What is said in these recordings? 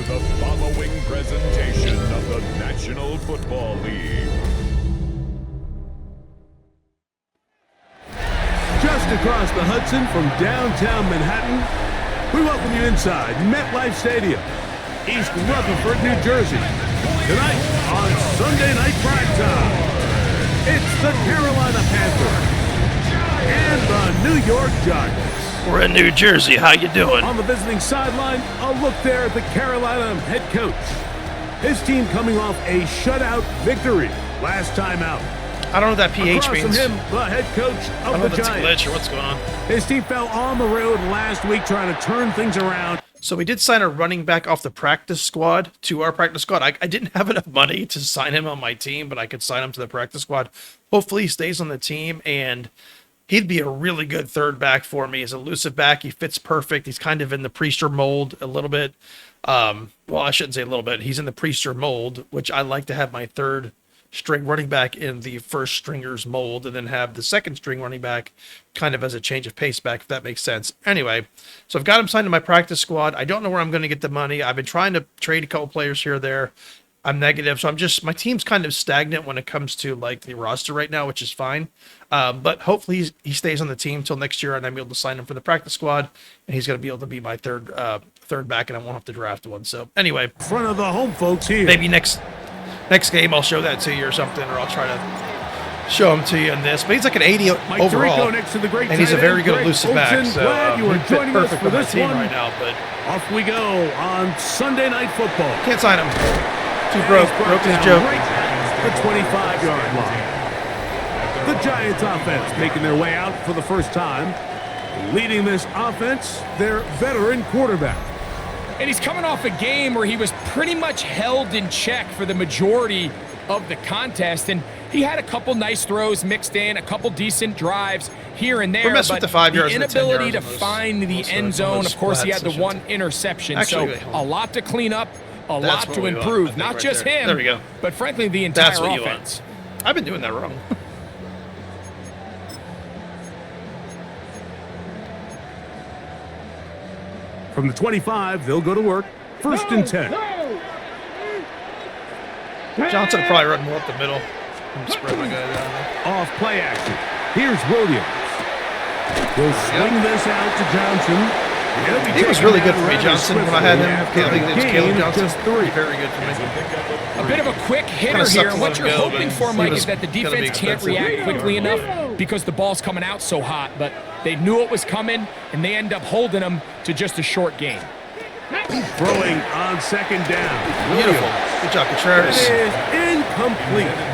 the following presentation of the National Football League. Just across the Hudson from downtown Manhattan, we welcome you inside MetLife Stadium, East Rutherford, New Jersey. Tonight on Sunday Night Primetime, it's the Carolina Panthers and the New York Giants. We're in New Jersey. How you doing? On the visiting sideline, a look there at the Carolina head coach. His team coming off a shutout victory last time out. I don't know what that PH Across means. from him, the head coach I of don't know the if it's a Giants. glitch or what's going on. His team fell on the road last week trying to turn things around. So we did sign a running back off the practice squad to our practice squad. I didn't have enough money to sign him on my team, but I could sign him to the practice squad. Hopefully he stays on the team, and he'd be a really good third back for me. He's an elusive back. He fits perfect. He's kind of in the Priester mold a little bit. Well, I shouldn't say a little bit. He's in the Priester mold, which I like to have my third string running back in the first stringer's mold and then have the second string running back kind of as a change of pace back, if that makes sense. Anyway, so I've got him signed to my practice squad. I don't know where I'm going to get the money. I've been trying to trade a couple players here or there. I'm negative. So my team's kind of stagnant when it comes to like the roster right now, which is fine. But hopefully he stays on the team till next year and I'm able to sign him for the practice squad and he's going to be able to be my third back and I won't have to draft one. So anyway, Front of the home folks here. maybe next game I'll show that to you or something, or I'll try to show him to you in this. But he's like an 80 Mike overall, Tirico next to the great and he's a tight very end, good Greg elusive back. Olsen. So Glad you are he'd fit joining us perfect for on my this team one. right now. But Off we go on Sunday Night Football. can't sign him. Too And broke. he's brought Broke his down joke. right at the 25-yard line. The Giants offense making their way out for the first time. Leading this offense, their veteran quarterback. And he's coming off a game where he was pretty much held in check for the majority of the contest. And he had a couple nice throws mixed in, a couple decent drives here and there. We're messing but with the 5 yards the and the 10 inability to yards on those- find the those, end on zone. those Of course, he had splats, the one interception. Actually, So a lot to clean up, a That's lot what to we want, I improve. think, Not right just there. him, There we go. but frankly, the entire That's what you offense. want. I've been doing that wrong. From the 25, they'll go to work. First and 10. Johnson will probably run more up the middle. I'm spread my guy down there. Off play action. Here's Williams. He'll swing this out to Johnson. He was really good for me, Johnson, when I had him. I think it was Caleb Johnson. Just three. Very good for me. A bit of a quick hitter Kinda sucked here. to And let what him you're go, hoping but for, he Mike, was is that the gonna be defense can't expensive. react quickly enough because the ball's coming out so hot. But they knew it was coming, and they end up holding him to just a short game. Throwing on second down. Beautiful. Good job, Contreras. It is incomplete.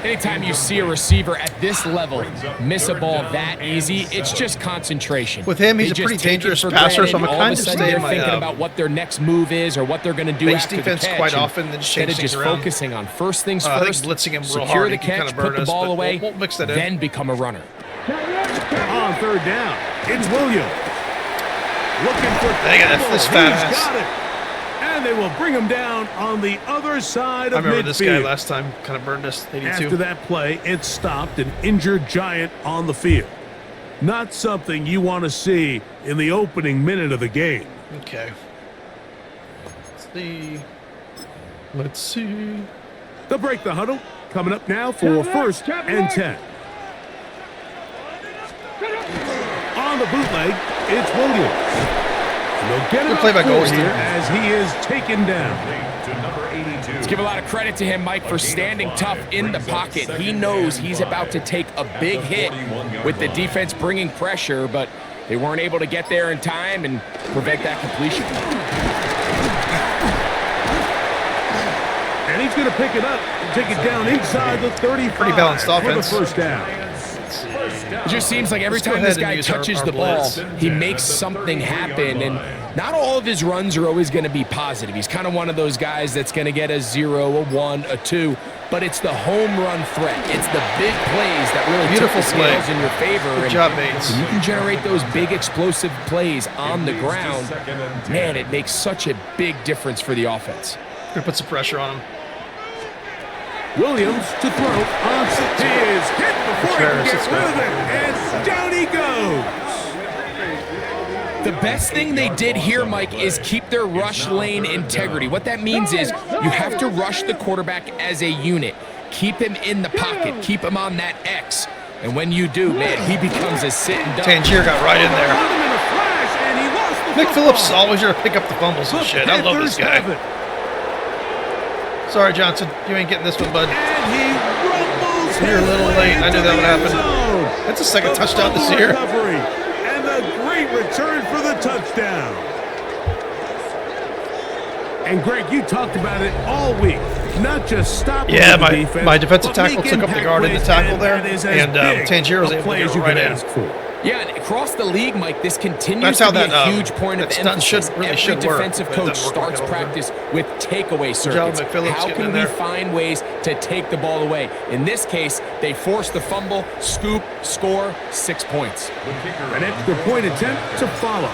Anytime you see a receiver at this level miss a ball that easy, it's just concentration. With him, he's They a just pretty take it dangerous for passer, so granted. I'm All kind of of a sudden staying they're my thinking about what their next move is or what they're going to do base after defense the catch. quite and often, then just instead change of just things around. focusing on first things I think first, blitzing him real secure hard, the he can catch, kinda put burn the us, ball but away, we'll mix that in. then become a runner. On third down, it's Williams. Looking for Dang it, that's this fat He's ass. got it. And they will bring him down on the other side I of remember midfield. this guy last time kind of burned us, 82. After that play, it stopped an injured Giant on the field. Not something you want to see in the opening minute of the game. Okay. Let's see. They'll break the huddle. Coming up now for first and 10. On the bootleg, it's Williams. And they'll get him Good play by up forward Golston. here as he is taken down. Let's give a lot of credit to him, Mike, for standing tough in the pocket. He knows he's about to take a big hit with the defense bringing pressure, but they weren't able to get there in time and prevent that completion. And he's going to pick it up and take it down inside the 35. Pretty balanced for offense. the first down. It just seems like every Let's go time this ahead and guy use our touches the ball, blitz. he makes something happen. And not all of his runs are always going to be positive. He's kind of one of those guys that's going to get a 0, a 1, a 2. But it's the home run threat. It's the big plays that really Beautiful tip the play. scales in your favor. Good And job, Bates. when you can generate those big explosive plays on the ground, man, it makes such a big difference for the offense. Gonna put some pressure on him. Williams to throw on he is hit before he can Contreras, get let's rid go. of it, and down he goes. The The best thing they did here, Mike, is keep their rush lane integrity. What that means is you have to rush the quarterback as a unit. Keep him in the pocket. Keep him on that X. And when you do, man, he becomes a sitting duck. Tangier got right in there. Nick Phillips is always here to pick up the fumbles and shit. I love this guy. Sorry, Johnson. You ain't getting this one, bud. You're a little late. I knew that would happen. That's the second touchdown this year. And a great return for the touchdown. And Greg, you talked about it all week. Not just stopping the defense, my defensive tackle took up the guard in the tackle there, and Tangier was able to get right in. Yeah, and across the league, Mike, this continues to be a huge point of emphasis. Every defensive coach starts practice with takeaway circuits. How can we find ways to take the ball away? In this case, they force the fumble, scoop, score, 6 points. An extra point attempt to follow.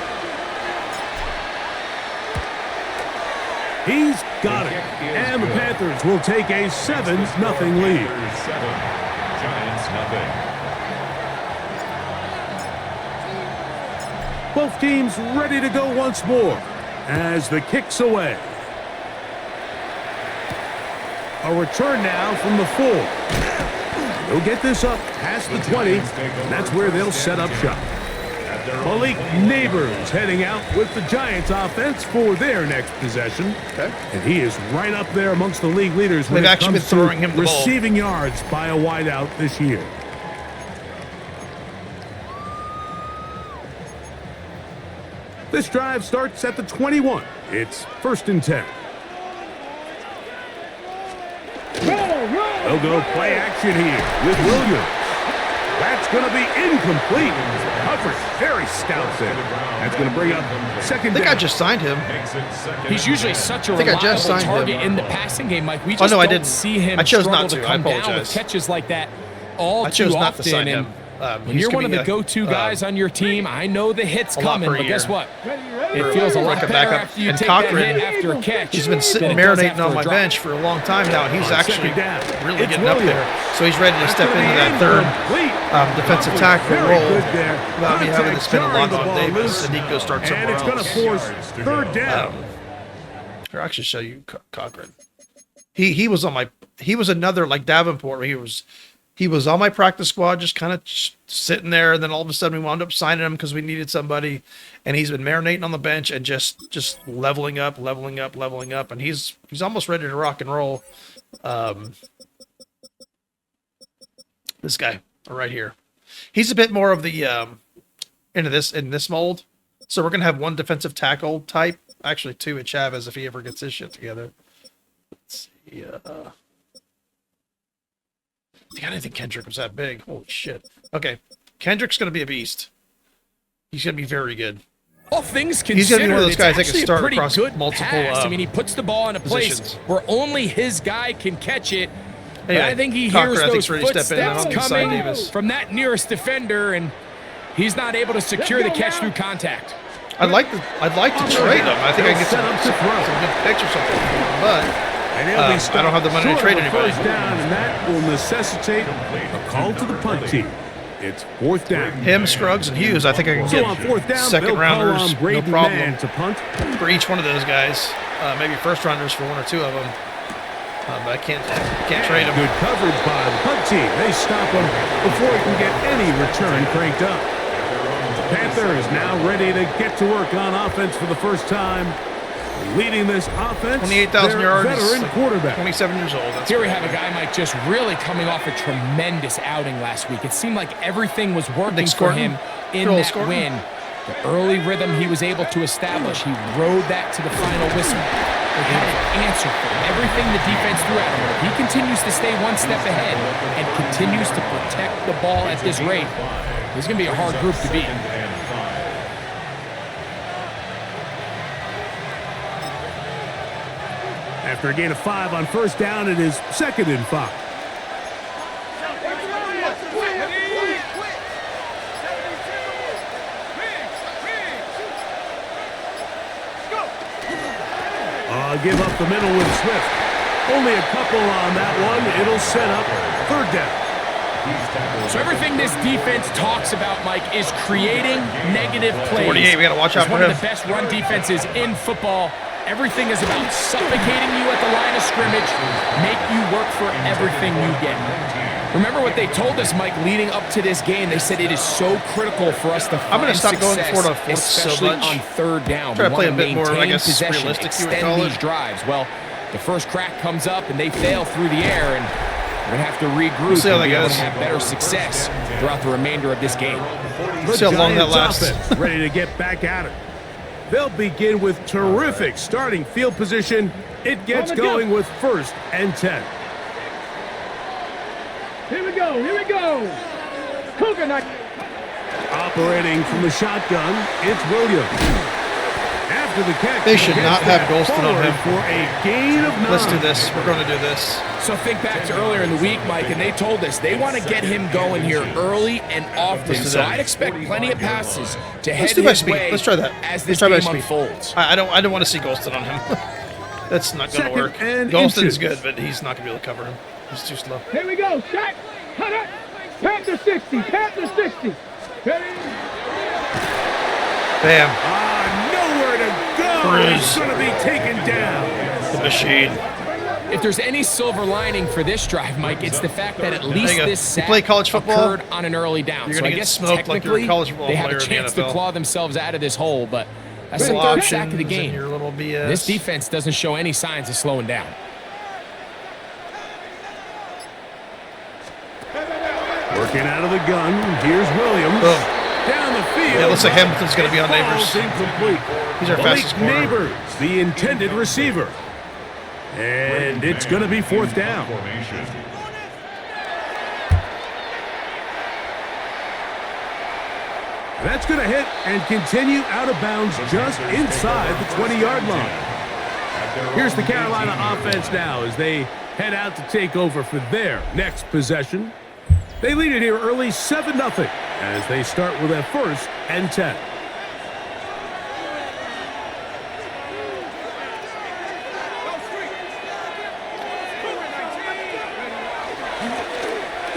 He's got it. And the Panthers will take a 7-0 lead. Giants nothing. Both teams ready to go once more as the kick's away. A return now from the 4. They'll get this up past the 20, and that's where they'll set up shop. Malik Neighbors heading out with the Giants offense for their next possession. Okay. And he is right up there amongst the league leaders when it comes to receiving yards by a wideout this year. This drive starts at the 21. It's 1st and 10. They'll go play action here with Williams. That's going to be incomplete. Coverage very stout there. That's going to bring up second down. I think I just signed him. He's usually such a reliable target in the passing game, Mike. We just don't see him struggle to come down with catches like that all too often. Not to sign him. When you're one of the go-to guys on your team, I know the hit's coming, but guess what? It feels a lot better after you take that hit after a catch. He's been sitting marinating on my bench for a long time now, and he's actually really getting up there. So he's ready to step into that third defensive tackle role without me having to spend a lot on Davis, and he can go start somewhere else. And it's going to force third down. Here, I'll actually show you Cochran. He was on my. He was another like Davenport. He was on my practice squad, just kind of sitting there, and then all of a sudden we wound up signing him because we needed somebody, and he's been marinating on the bench and just leveling up, and he's almost ready to rock and roll. This guy right here, he's a bit more of the in this mold. So we're gonna have one defensive tackle type, actually two at Chavez if he ever gets his shit together. Let's see. I didn't think Kendrick was that big. Holy shit. Okay. Kendrick's going to be a beast. He's going to be very good. All things considered, he's going to be one of those guys that can start across multiple pass. I mean, he puts the ball in a place where only his guy can catch it. Anyway, but I think he hears those footsteps coming from that nearest defender, and he's not able to secure the catch through contact. I'd like to trade him. I think I can get some good picks or something, but I don't have the money to trade anybody. Down, and that will necessitate a call to the punt team. It's 4th down. Him, Scruggs, and Hughes. I think I can get on 4th down, second rounders, no problem, to punt for each one of those guys. Maybe first rounders for one or two of them. But I can't trade them. Good coverage by the punt team. They stop him before he can get any return cranked up. Panther is now ready to get to work on offense for the first time. Leading this offense, 28,000 yards, veteran quarterback, 27 years old. Here we have a guy, Mike, just really coming off a tremendous outing last week. It seemed like everything was working for him in that win. The early rhythm he was able to establish, he rode that to the final whistle. They had an answer for everything the defense threw at him. If he continues to stay one step ahead and continues to protect the ball at this rate, he's going to be a hard group to beat. After a gain of 5 on 1st down, it is 2nd and 5. Give up the middle with Swift. Only a couple on that one. It'll set up 3rd down. So everything this defense talks about, Mike, is creating negative plays. 48, we got to watch out It's for one him. of the best run defenses in football. Everything is about suffocating you at the line of scrimmage, make you work for everything you get. Remember what they told us, Mike, leading up to this game. They said it is so critical for us to find I'm going to stop going success, for it on fourth so especially much. on third down. Try to We play a want to bit more, I maintain guess, possession, realistic, you would extend call it. these drives. Well, the first crack comes up, and they fail through the air, and we're going to have to regroup see how and that be able to goes. have better success throughout the remainder of this game. See how long that lasts. Offense ready to get back at it. They'll begin with terrific starting field position. It gets going with 1st and 10. Here we go, here we go. Cougar night. Operating from the shotgun, it's Williams. After the catch, They should he not gets have that Golston on forward him. for a gain of 9. Let's do this. We're going to do this. So think back to earlier in the week, Mike, and they told us they want to get him going here early and often. Let's do So that. I'd expect plenty of passes to head Let's do by his speed. way Let's try that. as Let's this try by game speed. unfolds. I don't want to see Golston on him. That's not going to Second work. and Golston's inches. good, but he's not going to be able to cover him. He's too slow. Here we go, shot. Cut it. Panther 60, Panther 60. Ready? Bam. Nowhere to go. Cruise. It's going to be taken down. The machine. If there's any silver lining for this drive, Mike, it's the fact that at least you go. this You sack play college football, occurred on an early down. you're So gonna I get guess smoked like you're a technically college football they have player a in the chance to NFL. claw themselves out of this hole, but that's the Little third options sack of the and game. your little BS. This defense doesn't show any signs of slowing down. Working out of the gun, here's Williams. Boom. Down the field. Yeah, it looks like Hamilton's going to be on Ball's Neighbors. incomplete. He's our fastest Malik corner. Neighbors, the intended receiver. And it's going to be 4th down. Formation. That's going to hit and continue out of bounds just inside the 20-yard line. Here's the Carolina offense now as they head out to take over for their next possession. They lead it here early 7-0 as they start with a 1st and 10.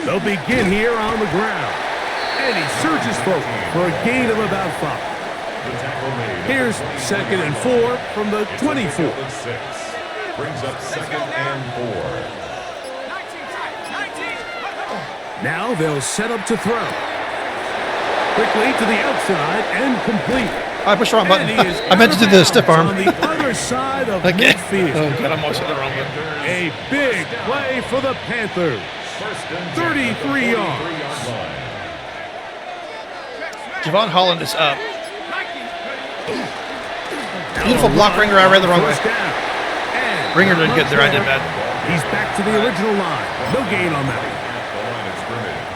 They'll begin here on the ground. And he surges forward for a gain of about 5. Here's 2nd and 4 from the 24. Brings up 2nd and 4. Now they'll set up to throw. Quickly to the outside and complete. I pushed the wrong button. And he is I meant to do the stiff arm. on the other side of Okay. midfield. Oh, God, I'm always on the wrong button. A big play for the Panthers. 33 yards. Javon Holland is up. Beautiful block, Ringer. I read the wrong way. First down. And Ringer did good there. I did bad. he's back to the original line. No gain on that.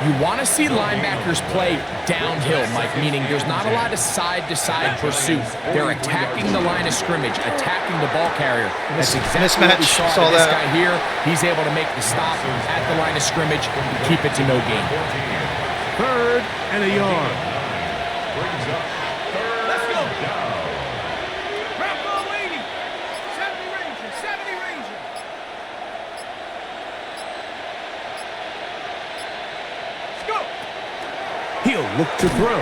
You want to see linebackers play downhill, Mike, meaning there's not a lot of side-to-side pursuit. They're attacking the line of scrimmage, attacking the ball carrier. That's exactly what we Mismatch. saw with this that. guy here. He's able to make the stop at the line of scrimmage and keep it to no gain. 3rd and a yard. Let's go. Rambo 80. 70 Ranger, 70 Ranger. Let's go. He'll look to throw.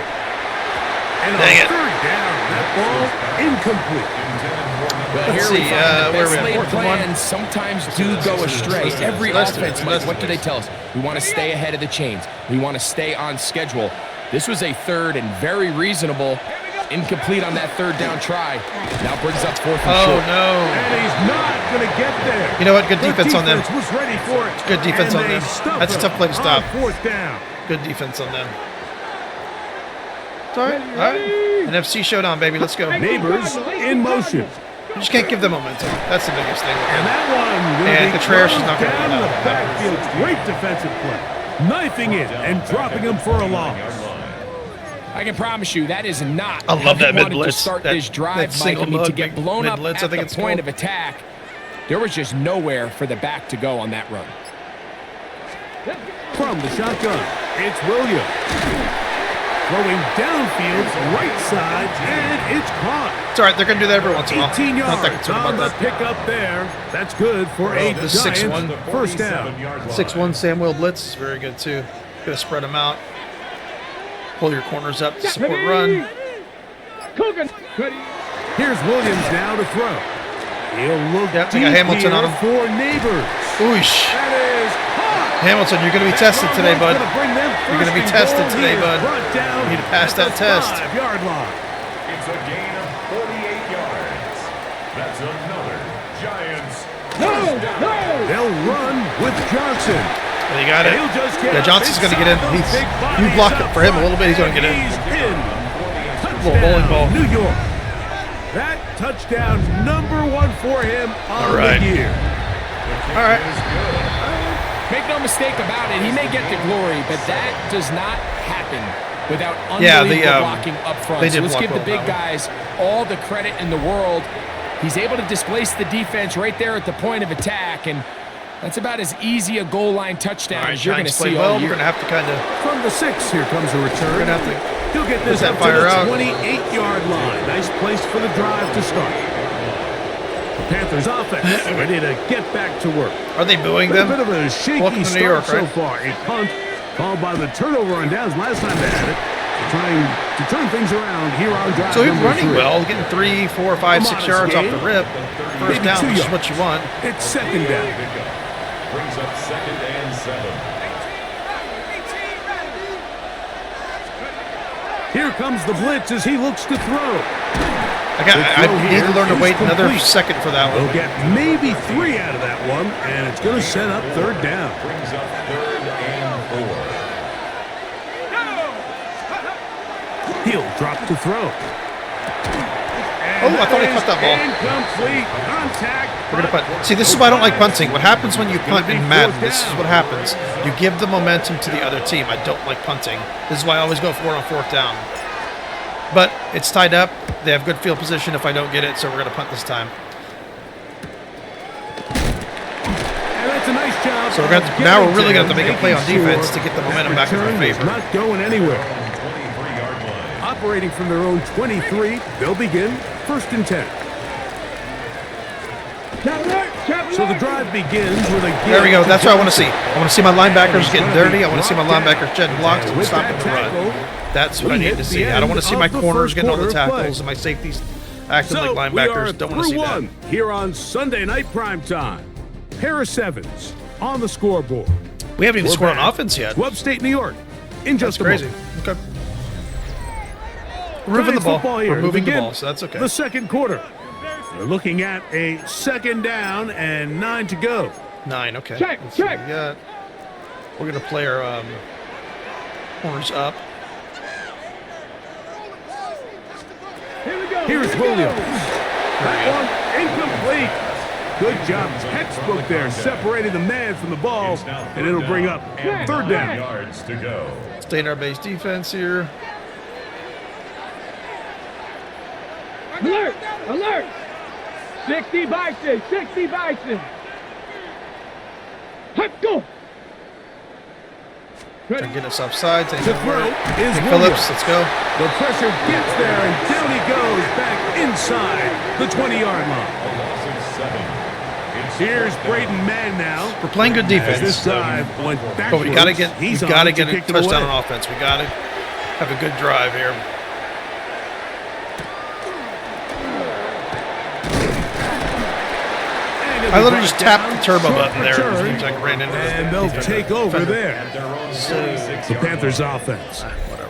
And Dang on it. 3rd down, that ball incomplete. Well, Let's here we see, find the where best we at? laid 4th and 1? plans sometimes do go astray. Every Let's do offense, it. Mike, Let's what do do they this. tell us? We want to stay ahead of the chains. We want to stay on schedule. This was a 3rd and very reasonable. Incomplete on that 3rd down try. Now brings up 4th and Oh, short. no. And he's not going to get there. You know what? Good The defense on them. was ready for it. Good defense and on they them. stuff That's a him tough play to stop. on 4th down. Good defense on them. It's all right. All right. NFC showdown, baby. Let's go. Neighbors in motion. You just can't give them momentum. That's the biggest thing. And that one will And be Contreras is thrown not gonna down get the out. backfield. Great defensive play. Knifing it and dropping him for a loss. I can promise you that is not I love how that he wanted mid-blitz. to start That- this drive, that Mike. single I mean, to mug get blown up mid-blitz, I at think the it's point called. of attack, there was just nowhere for the back to go on that run. From the shotgun, it's Williams. Throwing downfield, right side, and it's caught. It's all right. They're going to do that every once in a while. 18 Not that yards concerned on about the that. pickup there. That's good for a the Giants 6-1. first down. 6-1 Samuel Blitz is very good, too. Gonna spread them out. Pull your corners up to support run. Here's Williams now to throw. He'll look Yep, they got deep Hamilton here on him. for Neighbors. Oosh. That is hot. Hamilton, you're going to be tested today, bud. You're gonna be tested today, bud. You need to pass that test. 5-yard line. It's a gain of 48 yards. That's another Giants. They'll run with Johnson. Well, you got it. He'll just get Yeah, Johnson's going to get in. You block it for him a little bit, he's going to get in. He's in. Little bowling ball. New York. That touchdown #1 for him on the year. All right. Make no mistake about it, he may get the glory, but that does not happen without Yeah, unbelievable blocking up front. they So did let's block give the well big guys all the credit in the world. He's able to displace the defense right there at the point of attack, and that's about as easy a goal line touchdown All right, as you're going to Giants play see well. all We're year. going to have to kind of From the 6, here comes a return. We're gonna have to He'll get this that up to fire the out. 28-yard line. Nice place for the drive to start. The Panthers offense ready to get back to work. Are they booing A them? bit of a shaky Welcome to start New York, so right? far. A punt called by the turnover on downs last time they had it. Trying to turn things around here on drive So he's number running 3. well, getting 3, 4, 5, 6 yards off the rip. First Maybe down, 2 which is yards. what you want. It's second down. Brings up 2nd and 7. Here comes the blitz as he looks to throw. I need to learn to wait another second for that one. They'll get maybe 3 out of that one, and it's going to set up third down. Brings up 3rd and 4. He'll drop to throw. Oh, I thought he caught that ball. Incomplete contact. We're gonna punt. See, this is why I don't like punting. What happens when you punt in Madden? This is what happens. You give the momentum to the other team. I don't like punting. This is why I always go for it on 4th down. But it's tied up. They have good field position if I don't get it, so we're gonna punt this time. And that's a nice job. So now we're really gonna have to make a play on defense to get the momentum back in our favor. Not going anywhere. 23-yard line. Operating from their own 23, they'll begin 1st and 10. So the drive begins with a There we go. That's what I want to see. I want to see my linebackers getting dirty. I want to see my linebackers shedding blocks and stopping the run. That's what I need to see. I don't want to see my corners getting all the tackles and my safeties acting like linebackers. Don't want to see that. Here on Sunday Night Primetime. Pair of 7s on the scoreboard. We haven't even We're scored on back offense yet. to upstate New York. In That's just a crazy. moment. Okay. We're moving the Giants ball. football here We're to moving the begin ball, so that's okay. The second quarter. We're looking at a 2nd down and 9 to go. 9, okay. Check, Let's see what check. we got. We're going to play our corners up. Here's Williams. That one incomplete. Good job, textbook there, separating the man from the ball, and it'll bring up 3rd down. Yards to go. Stay in our base defense here. Alert! Alert! 60 Bison! 60 Bison! Let's go! Try to get us offside. To throw is Phillips, Williams. let's go. The pressure gets there, and down he goes back inside the 20-yard line. A loss of 7. Here's Braden Mann now. We're playing good As defense. this drive went backwards. But we got to get He's we got to on get a kick it touchdown away. on offense. We got to have a good drive here. I literally just tapped the turbo button there. It seems like I ran into And they'll take over there. The Panthers offense.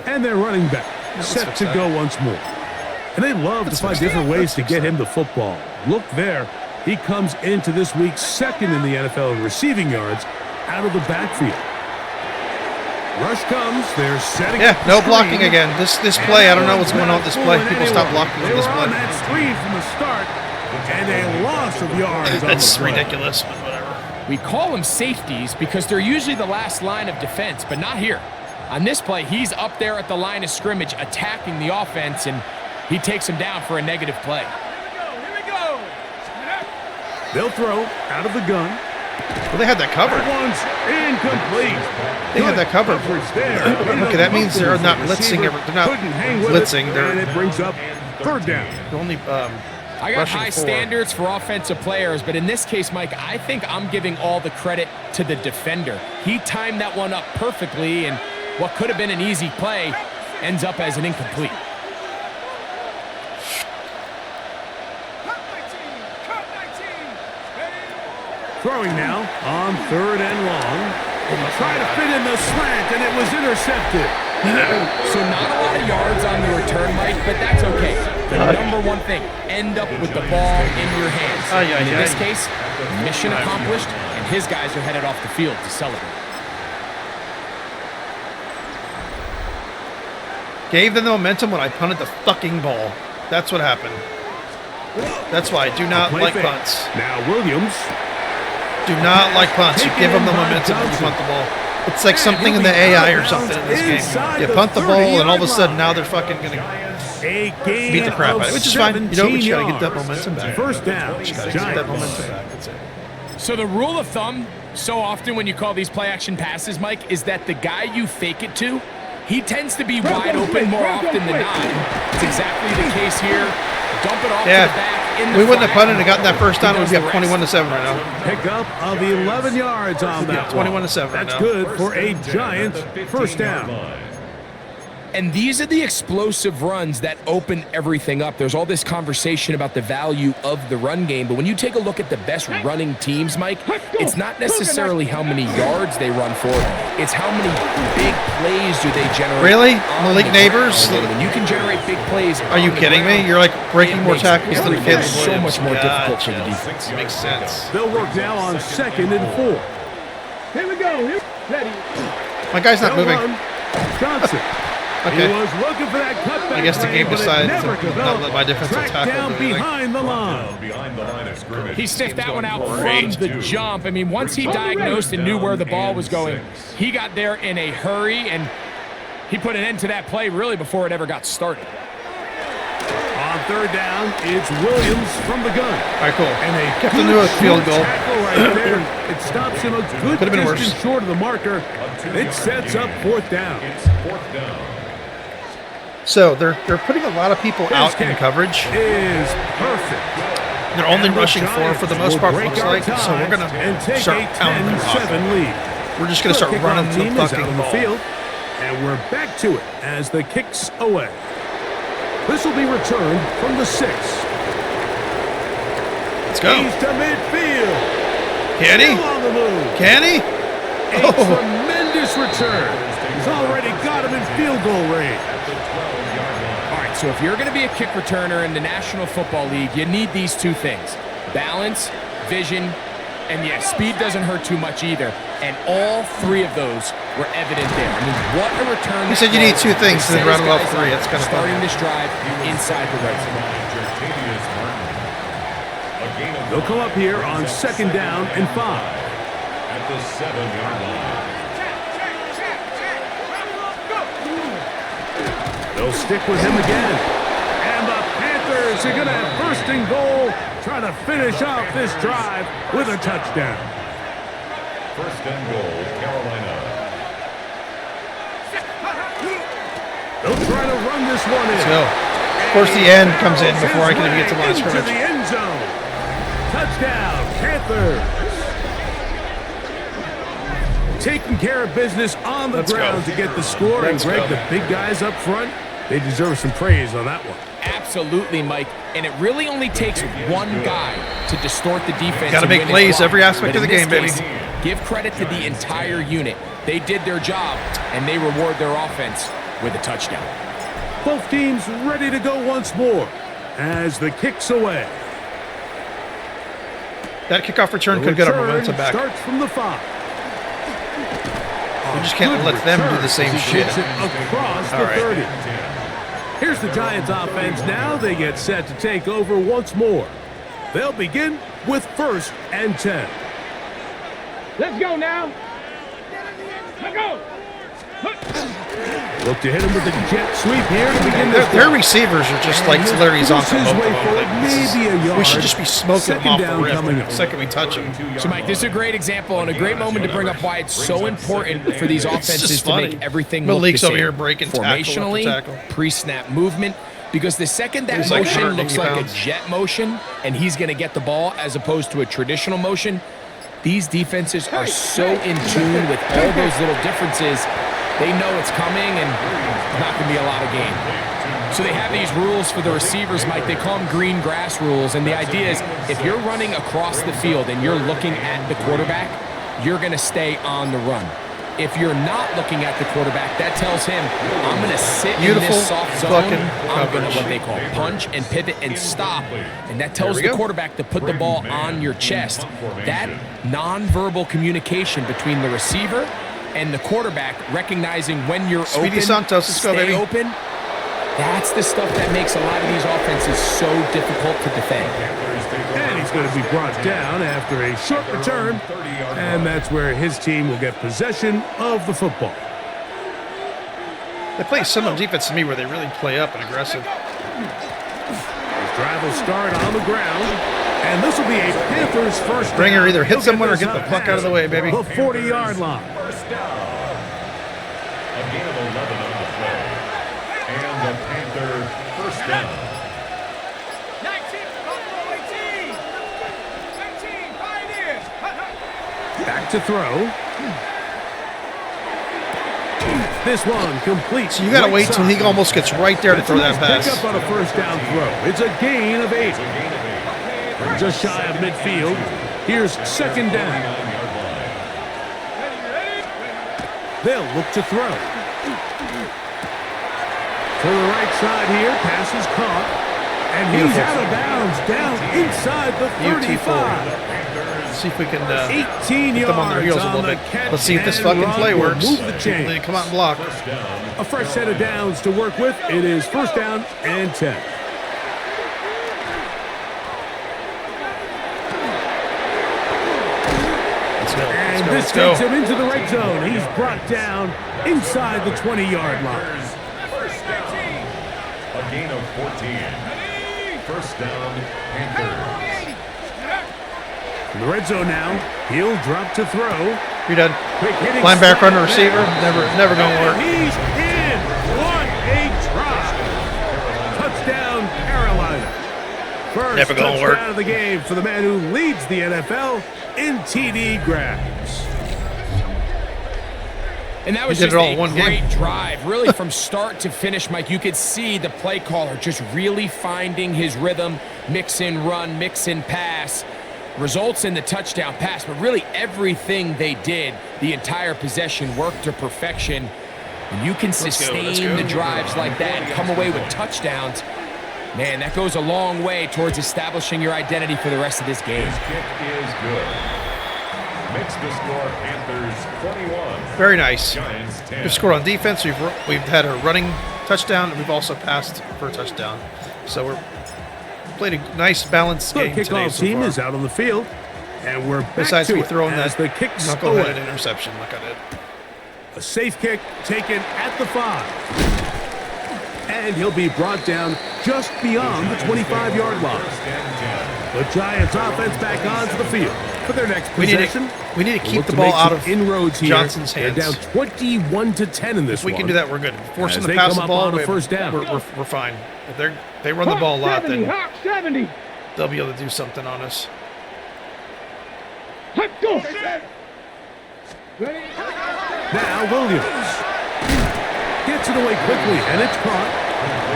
And their running back set to go once more. And they love to find different ways to get him the football. Look there. He comes into this week 2nd in the NFL in receiving yards out of the backfield. Rush comes. They're setting up Yeah, the no screen. blocking again. This play, I don't know what's going on with this play. People stop blocking They with this were on play. that screen from the start, and a loss of yards. on That's the play. ridiculous, but whatever. We call them safeties because they're usually the last line of defense, but not here. On this play, he's up there at the line of scrimmage attacking the offense, and he takes him down for a negative play. They'll throw out of the gun. Well, they had that covered. That one's incomplete. They had that covered. Coverage there. Okay, that means they're not blitzing. They're not Couldn't hang with blitzing. it, They're and it brings up 3rd down. only I got rushing high 4. standards for offensive players, but in this case, Mike, I think I'm giving all the credit to the defender. He timed that one up perfectly, and what could have been an easy play ends up as an incomplete. Throwing now on 3rd and long. Trying to fit in the slant, and it was intercepted. So not a lot of yards on the return, Mike, but that's okay. The number one thing, end up with the ball in your hands. And in this case, mission accomplished, and his guys are headed off the field to celebrate. Gave them the momentum when I punted the fucking ball. That's what happened. That's why I do not like punts. Now Williams. Do not like punts. You give them the momentum when you punt the ball. It's like something in the AI or something in this game. You punt the ball, and all of a sudden now they're fucking going to beat the crap out of it, which is fine. You know, we just got to get that momentum back. First down. Just got to get that momentum back. That's it. So the rule of thumb, so often when you call these play-action passes, Mike, is that the guy you fake it to, he tends to be wide open more often than not. It's exactly the case here. Dump it off to the back. We wouldn't have punted and gotten that first down. We'd be up 21-7 right now. Pickup of 11 yards on that. 21-7. That's good for a Giants first down. And these are the explosive runs that open everything up. There's all this conversation about the value of the run game, but when you take a look at the best running teams, Mike, it's not necessarily how many yards they run for, it's how many big plays do they generate. Really? Malik Neighbors? When you can generate big plays. Are you kidding me? You're like breaking more tackles than Caleb so Williams. much more difficult for the defense. Makes sense. They'll work now on 2nd and 4. Here we go. Ready. My guy's not They'll moving. run. Johnson. Okay. He was looking for that cutback. I guess the game lane, but it decided never to developed. not let my defensive Tracked tackle down do anything. behind the line. Behind the line of scrimmage. He sniffed that one out Great. from the jump. I mean, once he diagnosed and knew where the ball was going, he got there in a hurry, and he put an end to that play really before it ever got started. On 3rd down, it's Williams from the gun. All right, cool. And a Kept good him to a field goal. tackle right there. It stops him a good Could have been distance worse. short of the marker. It sets up 4th down. It's 4th down. So they're putting a lot of people out in kick coverage. Is perfect. They're only And the rushing 4 for the most part, Giants looks will like. break So we're our going ties and to take start a pounding the rock. 10-7 lead. We're just going to start running the Team is fucking out on the ball. field, and we're back to it as the kick's away. This will be returned from the 6. Let's go. He's to midfield. Can he? Still on the move. Can he? A tremendous return. He's already got him in field goal range. All right, so if you're going to be a kick returner in the National Football League, you need these two things: balance, vision, and yeah, speed doesn't hurt too much either. And all 3 of those were evident there. I mean, what a return. He said you need 2 things, and then rattled off 3. That's kind of starting funny. this drive inside the red zone. They'll come up here on 2nd down and 5. At the 7-yard line. They'll stick with him again. And the Panthers are going to have 1st and goal, trying to finish off this drive with a touchdown. 1st and goal, Carolina. They'll try to run this one in. Let's go. Of course, the end comes in before I can even get to the line of Into the scrimmage. end zone. Touchdown, Panthers. Taking care of business on the Let's ground go. to get the score. Let's and Greg, go. the big guys up front, they deserve some praise on that one. Absolutely, Mike. And it really only takes one guy to distort the defense. Gotta and make win his plays block. every aspect But of the in game, this baby. case, give credit to the entire unit. They did their job, and they reward their offense with a touchdown. Both teams ready to go once more as the kick's away. That kickoff return The could get our return momentum back. starts from the 5. We just can't Good let them do return the same as he shit. gets it across All the right. 30. Here's the Giants offense now. They get set to take over once more. They'll begin with 1st and 10. Let's go now. Let's go. Look to hit him with the jet sweep here to begin this Their one. receivers are just like Larry Zonka. His way forward, maybe a yard. We should just be smoking them Second off the down rip coming the up. second we touch them. So, Mike, this is a great example and a great moment to bring up why it's so important for these offenses to funny. make everything Malik's look over the here same. breaking tackle after Formationally, tackle. pre-snap movement, Because the second that He's like motion 180 looks like a pounds. jet motion and he's going to get the ball as opposed to a traditional motion, these defenses are so in tune with all those little differences. They know it's coming and it's not going to be a lot of gain. So they have these rules for the receivers, Mike. They call them green grass rules. And the idea is if you're running across the field and you're looking at the quarterback, you're going to stay on the run. If you're not looking at the quarterback, that tells him, I'm going to sit in this soft zone. I'm going to what they call punch and pivot and stop. And that tells the quarterback to put the ball on your chest. That nonverbal communication between the receiver and the quarterback, recognizing when you're Speedy open, Santos, let's go, baby. open, that's the stuff that makes a lot of these offenses so difficult to defend. And he's going to be brought down after a short return, and that's where his team will get possession of the football. They play some defense to me where they really play up and aggressive. His drive will start on the ground, and this will be a Panthers first. Bringer either hit someone or get the fuck out of the way, baby. The 40-yard line. First down. A gain of 11 on the play. And the Panther first down. 19, 18, Pioneers. Back to throw. This one complete. So you got to wait till he almost gets right there to throw that pass. Pick up on a first down throw. It's a gain of 8. From just shy of midfield. Here's second down. They'll look to throw. To the right side here, pass is caught. And he's out of bounds, down inside the 35. See if we can 18 put them on their heels yards a little on bit. the catch Let's see if this and fucking run play will works. move the They chains. come out and block. A fresh set of downs to work with. It is first down and 10. And this takes him into the red zone. He's brought down inside the 20-yard line. First down. A gain of 14. First down, Panthers. In the red zone now. He'll drop to throw. You're done. Quick hitting Linebacker strike under receiver. Never going to work. He's in. What a drop. Touchdown, Carolina. First Never gonna touchdown work. of the game for the man who leads the NFL in TD grabs. And that was He did just it all a in one great game. drive. Really from start to finish, Mike, you could see the play caller just really finding his rhythm, mix in run, mix in pass. Results in the touchdown pass, but really everything they did, the entire possession worked to perfection. When you can sustain the drives like that and come away with touchdowns, man, that goes a long way towards establishing your identity for the rest of this game. His kick is good. Makes the score Panthers 21. Very nice. Giants 10. We've scored on defense. We've had a running touchdown, and we've also passed for a touchdown. So we're played a nice balanced The game today kickoff so team far. is out on the field, and we're back Besides to me it throwing as that the kicks knuckleheaded away. interception like I did. A safe kick taken at the 5. And he'll be brought down just beyond the 25-yard line. The Giants offense back onto the field for their next We need possession. we need to We'll keep look the to ball make out some of inroads here. Johnson's They're hands. down 21-10 in this If we one. can do that, we're good. Force As them to they pass come the up ball. on a first down. We're fine. If they run the ball a lot, 70, then Hawk 70. they'll be able to do something on us. Let's go. Ready? Now Williams gets it away quickly, and it's caught.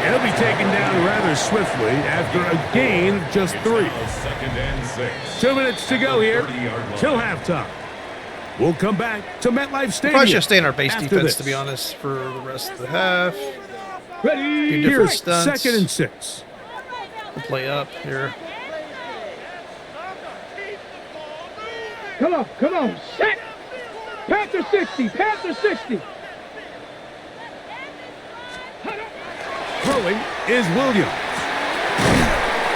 He'll be taken down rather swiftly after a gain of just 3. Second and 6. 2 minutes to go here 30-yard line. till halftime. We'll come back to MetLife Stadium. Probably should stay in our base after defense, this. to be honest, for the rest of the half. Ready? Do different Here's stunts. 2nd and 6. We'll play up here. Come on. Set. Panther 60. Panther 60. Throwing is Williams.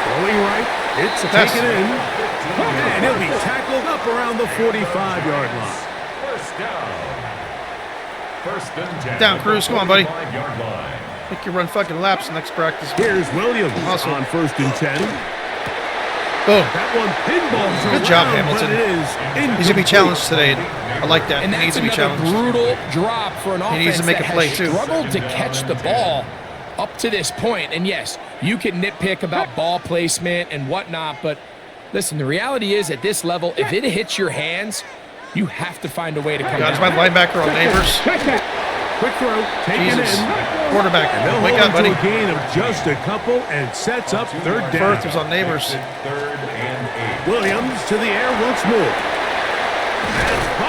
Throwing right. It's Pass. taken in. And he'll be tackled up around the 45-yard line. First down. First and 10. Down, Cruz. Come on, buddy. 45-yard line. I think you run fucking laps next practice. Here's Williams Awesome. on 1st and 10. Boom. That one pinballs Good job, around, Hamilton. but it is He's going to be incomplete. challenged today. I like that. And He needs that's to be another challenged. brutal drop for an He offense needs to make that a play, has too. struggled to catch the ball up to this point. And yes, you can nitpick about ball placement and whatnot, but listen, the reality is at this level, if it hits your hands, you have to find a way to come Got down. my linebacker on Neighbors. Check that. Quick throw, taken Jesus. in. Quarterback. They'll Wake hold up, buddy. to a gain of just a couple and sets up third down. Firth was on Neighbors. Third and 8. Williams to the air once more.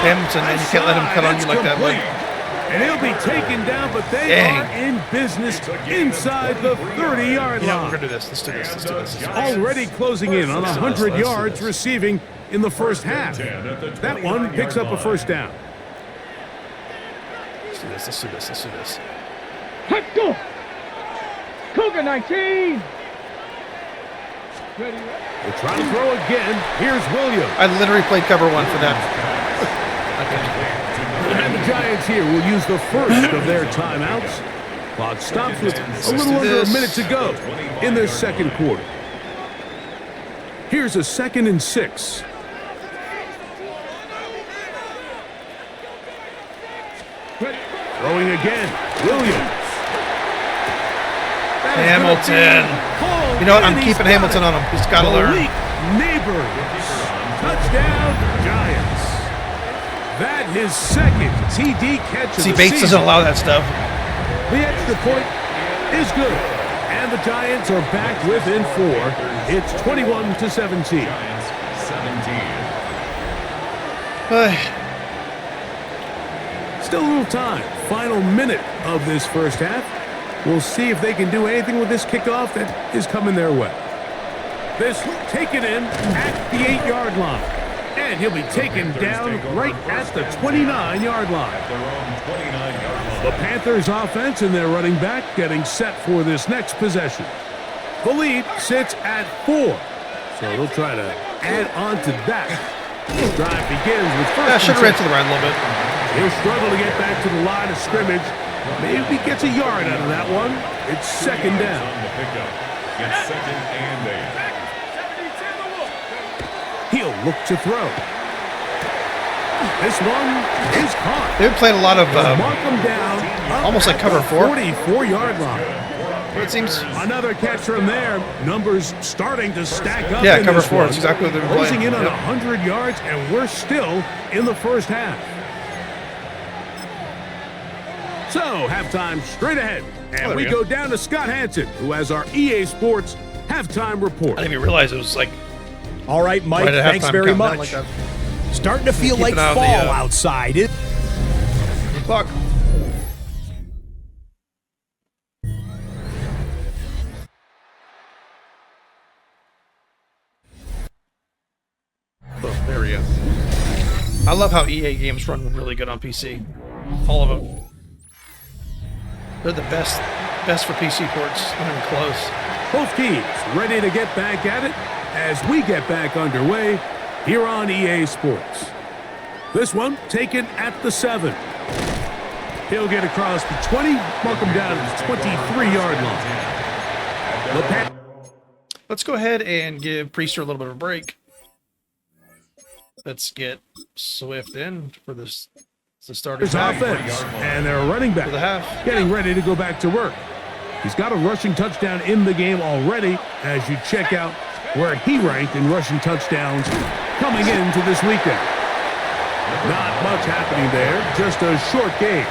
Hamilton, and you can't let him cut on you like that, bud. And he'll be taken down, but they Dang. are in business inside the 30-yard You know, we're line. gonna do this. Let's do this. Let's do this. Already closing in on 100 Let's do yards this. receiving in the first half. That one picks up a first down. Let's do this. Let's do this. Let's do this. Let's go. Cougar 19. Ready? They're trying to throw again. Here's Williams. I literally played cover 1 for them. And the Giants here will use the first of their timeouts. Clock stops with a little under a minute to go in their second quarter. Here's a 2nd and 6. Throwing again. Williams. Hamilton. You know what? I'm keeping Hamilton on him. He's got to learn. Neighbors. Touchdown, Giants. That his second TD catch of See, the Bates season. doesn't allow that stuff. The extra point is good. And the Giants are back within 4. It's 21-17. Giants 17. Still a little time. Final minute of this first half. We'll see if they can do anything with this kickoff that is coming their way. This taken in at the 8-yard line. And he'll be taken down right at the 29-yard line. Their own 29-yard line. The Panthers offense and their running back getting set for this next possession. The lead sits at 4. So they'll try to add on to that. This drive begins with I first should have and ran to the right a little bit. He'll struggle to get back to the line of scrimmage. Maybe gets a yard out of that one. It's second down. On the pickup. It's 2nd and 8. He'll look to throw. This one is caught. They've played a lot of Mark him down. Up almost like at cover the 4. 44-yard line. It seems. Another catch from there. Numbers starting to stack up. Yeah, in cover this 4. one. That's exactly what they've been Closing playing. in on Yep. 100 yards, and we're still in the first half. So, halftime straight ahead. And there we we go go. down to Scott Hansen, who has our EA Sports halftime report. I didn't even realize it was like All right, Mike, right at thanks halftime very counting down much. like that. Starting to feel Keep like an eye on fall the, outside. Clock. Oh, there we go. I love how EA games run really good on PC. All of them. They're the best for PC ports. Not even close. Both teams ready to get back at it as we get back underway here on EA Sports. This one taken at the 7. He'll get across the 20, mark him down at the 23-yard line. Let's go ahead and give Priester a little bit of a break. Let's get Swift in for this. The starter's There's offense, and their running back for the half. getting ready to go back to work. He's got a rushing touchdown in the game already as you check out where he ranked in rushing touchdowns coming into this weekend. Not much happening there, just a short game.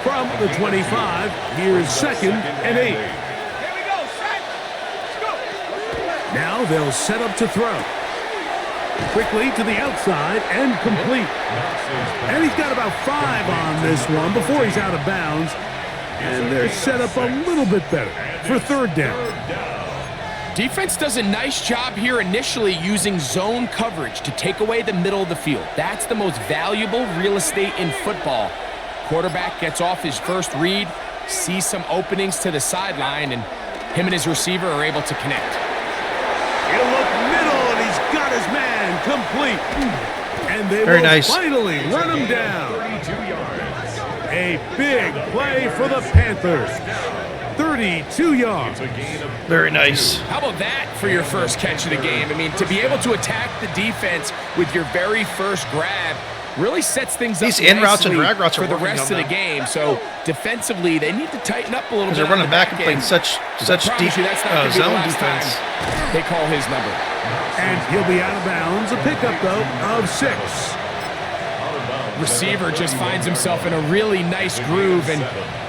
From the 25, here's 2nd and 8. Now they'll set up to throw. Quickly to the outside and complete. And he's got about 5 on this one before he's out of bounds. And they're set up a little bit better for third down. Defense does a nice job here initially using zone coverage to take away the middle of the field. That's the most valuable real estate in football. Quarterback gets off his first read, sees some openings to the sideline, and him and his receiver are able to connect. He'll look middle, and he's got his man complete. And they Very will nice. finally run him down. A big play for the Panthers. 32 yards. Very nice. How about that for your first catch of the game? I mean, to be able to attack the defense with your very first grab, really sets things up These in routes and nicely drag routes are for the working rest on of the them. game. So defensively, they need to tighten up a little bit. Because they're running on the back and playing end. such deep That's not gonna be the zone last time defense. they call his number. And he'll be out of bounds. A pickup, though, of 6. Receiver just finds himself in a really nice groove, and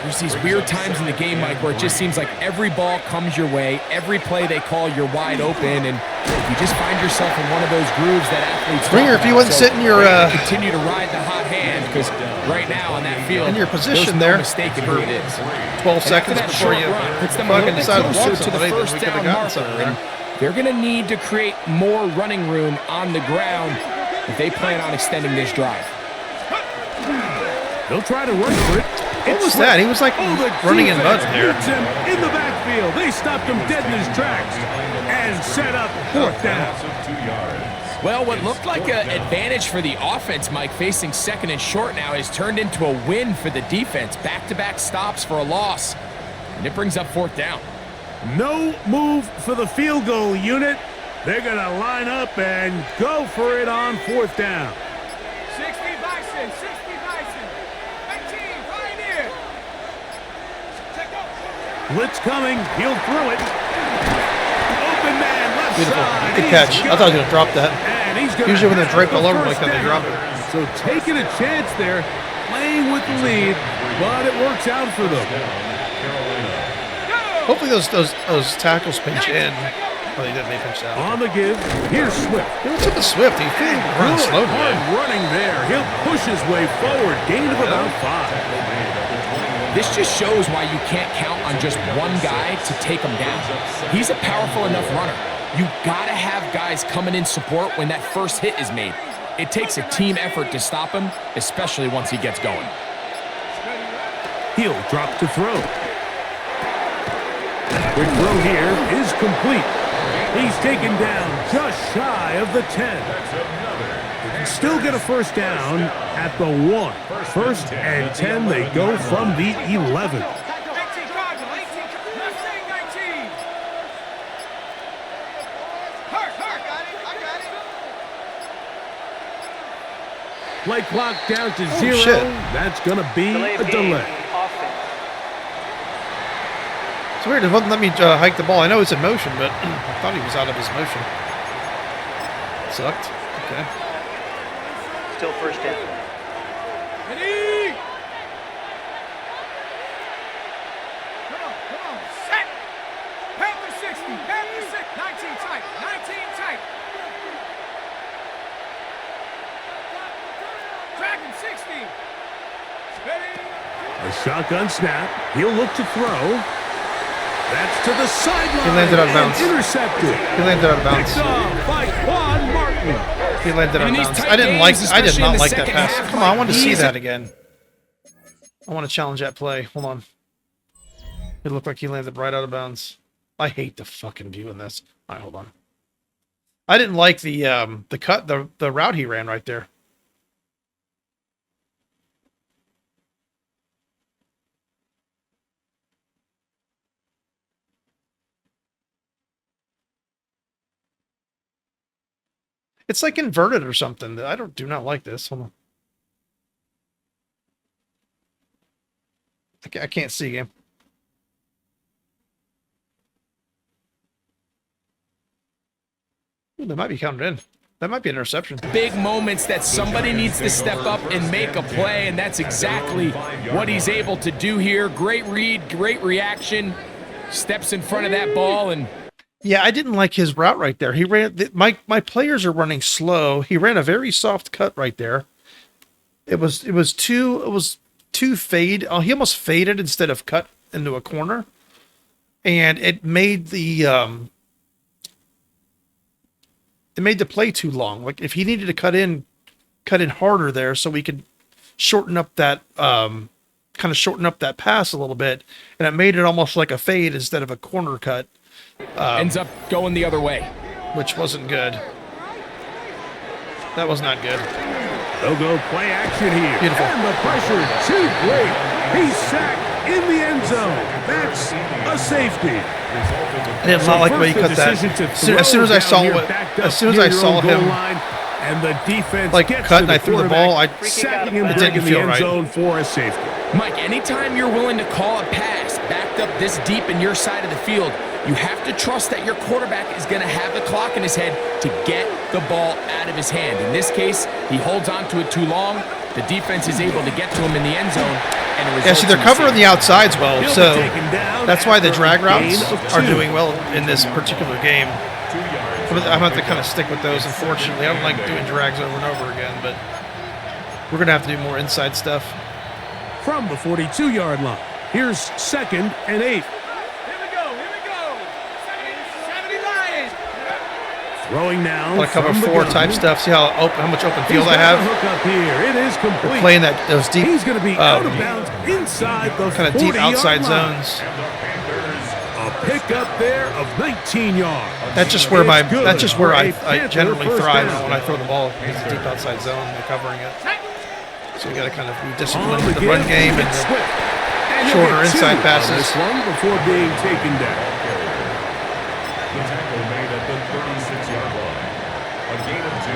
there's these weird times in the game, Mike, where it just seems like every ball comes your way, every play they call, you're wide open, and you just find yourself in one of those grooves that athletes Springer, if you wouldn't sit in your continue to ride the hot hand, because right now on that field, in your position there's no there mistaking who it is. 12 seconds that before short you run puts them a fucking little bit decided to closer shoot to the somebody, then first we could have down gotten marker, something and there. they're going to need to create more running room on the ground if they plan on extending this drive. They'll try to run for it. What was that? He was like running in mud there. Beats him in the backfield. They stopped him dead in his tracks and set up 4th down. Well, what looked like an advantage for the offense, Mike, facing 2nd and short now, has turned into a win for the defense. Back-to-back stops for a loss, and it brings up 4th down. No move for the field goal unit. They're going to line up and go for it on 4th down. 60 Bison, 60 Bison. 19, Pioneer. Blitz coming. He'll throw it. Open man, left Beautiful. side. Good catch. I thought he was going to drop that. And he's gonna Usually when they're draped have all the over like first that, they down. drop it. So taking a chance there, playing with the lead, but it works out for them. Hopefully those tackles pinch in. Oh, they didn't. They pinched out. On the give, here's Swift. What's up with Swift? He feels running Good, slow hard today. running there. He'll push his way forward. Gain of about 5. This just shows why you can't count on just one guy to take him down. He's a powerful enough runner. You gotta have guys coming in support when that first hit is made. It takes a team effort to stop him, especially once he gets going. He'll drop to throw. Quick throw here is complete. He's taken down just shy of the 10. They can still get a first down at the 1. 1st and 10, they go from the 11. 18 Cardinal, 18 Mustang 19. Hurt, got it, I got it. Play clock down to 0. shit. That's going to be a delay. It's weird. It wouldn't let me hike the ball. I know it's in motion, but I thought he was out of his motion. Sucked. Okay. Still first down. Ready? Come on, set. Panther 60, Panther 6, 19 tight, 19 tight. Dragon 60. Ready? A shotgun snap. He'll look to throw. That's to the sideline. He landed out of bounds. And intercepted. He landed out of bounds. Picked off by Quan Martin. He landed out In of these bounds. tight I did games, not especially in the like that second pass. half, Come on, I want to see he's- that again. I want to challenge that play. Hold on. It looked like he landed right out of bounds. I hate the fucking view in this. All right, hold on. I didn't like the cut, the route he ran right there. It's like inverted or something. I do not like this. Hold on. I can't see game. Ooh, they might be counted in. That might be an interception. Big moments that somebody needs to step up and make a play, and that's exactly what he's able to do here. Great read, great reaction. Steps in front of that ball, and Yeah, I didn't like his route right there. He ran my players are running slow. He ran a very soft cut right there. It was too fade. Oh, he almost faded instead of cut into a corner, and it made the play too long. Like if he needed to cut in harder there, so we could shorten up that shorten up that pass a little bit, and it made it almost like a fade instead of a corner cut. ends up going the other way. Which wasn't good. That was not good. They'll go play action here. Beautiful. And the pressure too great. He's sacked in the end zone. That's a safety. I did not like the way he cut that. As soon as I saw him And the defense like gets cut to and I threw the ball. I sacking him, It back didn't in the feel end right. zone for a safety. Mike, anytime you're willing to call a pass backed up this deep in your side of the field, you have to trust that your quarterback is going to have the clock in his head to get the ball out of his hand. In this case, he holds on to it too long. The defense is able to get to him in the end zone. And it Yeah, see, they're covering the outsides well, He'll be so taken down that's why the after drag a routes gain of are 2. doing well in this particular game. 2 yards. I'm gonna have to kind of stick with those, unfortunately. I don't like doing drags over and over again, but we're going to have to do more inside stuff. From the 42-yard line, here's 2nd and 8. Throwing now. I want to cover from the 4 gun. type stuff, see how much open He's field I got have. the hook up here. It is complete. Playing those deep, He's going to be out of bounds inside the kind of deep 40-yard outside line. zones. And the Panthers A pickup there of 19 yards. That's just where It's good that's just where for I a Panther generally first thrive down. when I throw the ball. It's a deep outside zone, they're covering it. So you got to kind of be disciplined On with the run give, game and it's the Swift. And shorter he'll get 2 inside on passes. this one before being taken down. The tackle made at the 36-yard line. A gain of 2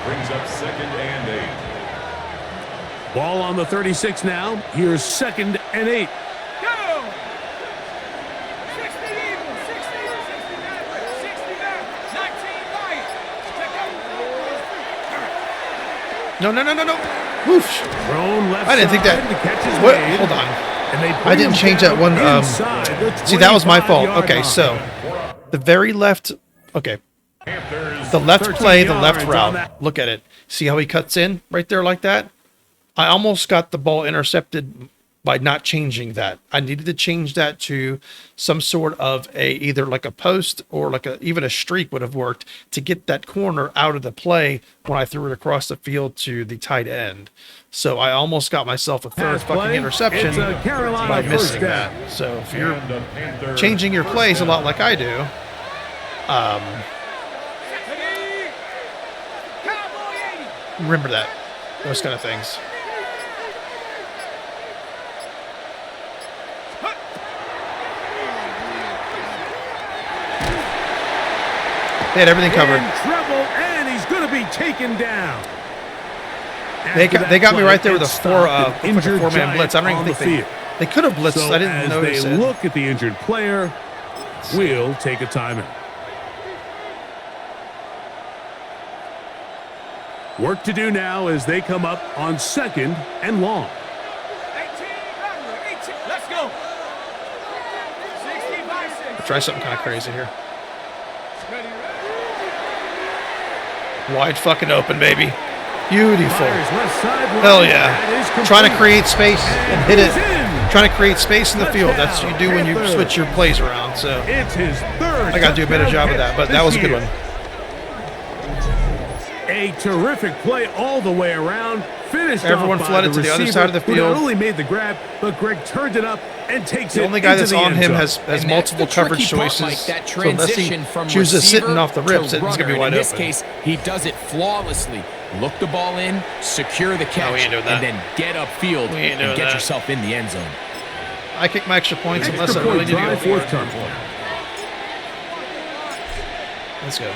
brings up 2nd and 8. Ball on the 36 now. Here's 2nd and 8. No. Whoosh. Thrown left I didn't think that. side, the catch is What? made. Hold on. And they I bring didn't him change that down one. inside the See, that was my fault. 25-yard Okay, line. so the very left. Okay, Panthers. the left 13 play, the left yards on route. that. Look at it. See how he cuts in right there like that? I almost got the ball intercepted by not changing that. I needed to change that to some sort of either like a post or like even a streak would have worked to get that corner out of the play when I threw it across the field to the tight end. So I almost got myself a third Pass fucking play. interception It's a Carolina by first missing down. that. So if you're And the Panthers changing your plays a lot like I do, remember that. Those kind of things. They had everything covered. In trouble, and he's going to be taken down. They After got that me play, right there with it a stopped an injured four-man Giant blitz. I don't on even the think field. they could have blitzed. So I didn't as notice they it. look at the injured player, we'll take a timeout. Work to do now as they come up on 2nd and long. Try something kind of crazy here. Wide fucking open, baby. Beautiful. Fires left sideline. Hell That yeah. is complete. Trying to create space and hit it. he's in. Trying to create space in the field. That's what you do when you switch your plays around. So It's his third. I got to do a better touchdown job of that, but catch that was a this good year. one. A terrific play all the way around. Finished Everyone off by flooded to the other receiver, side of the who field. not only made the grab, but Greg turned it up and takes The it only guy into that's the on end him zone. has And that's multiple the tricky coverage part, choices. Mike, that So unless he transition from chooses receiver sitting off the rip, to it's going to be runner. wide In this open. case, he does it flawlessly. Look the ball in, secure the catch, we ain't doing that. and then get upfield We ain't and doing get that. yourself in the end zone. I kick my extra points unless Extra I really point need to go drive, for it. forthcoming. Let's go.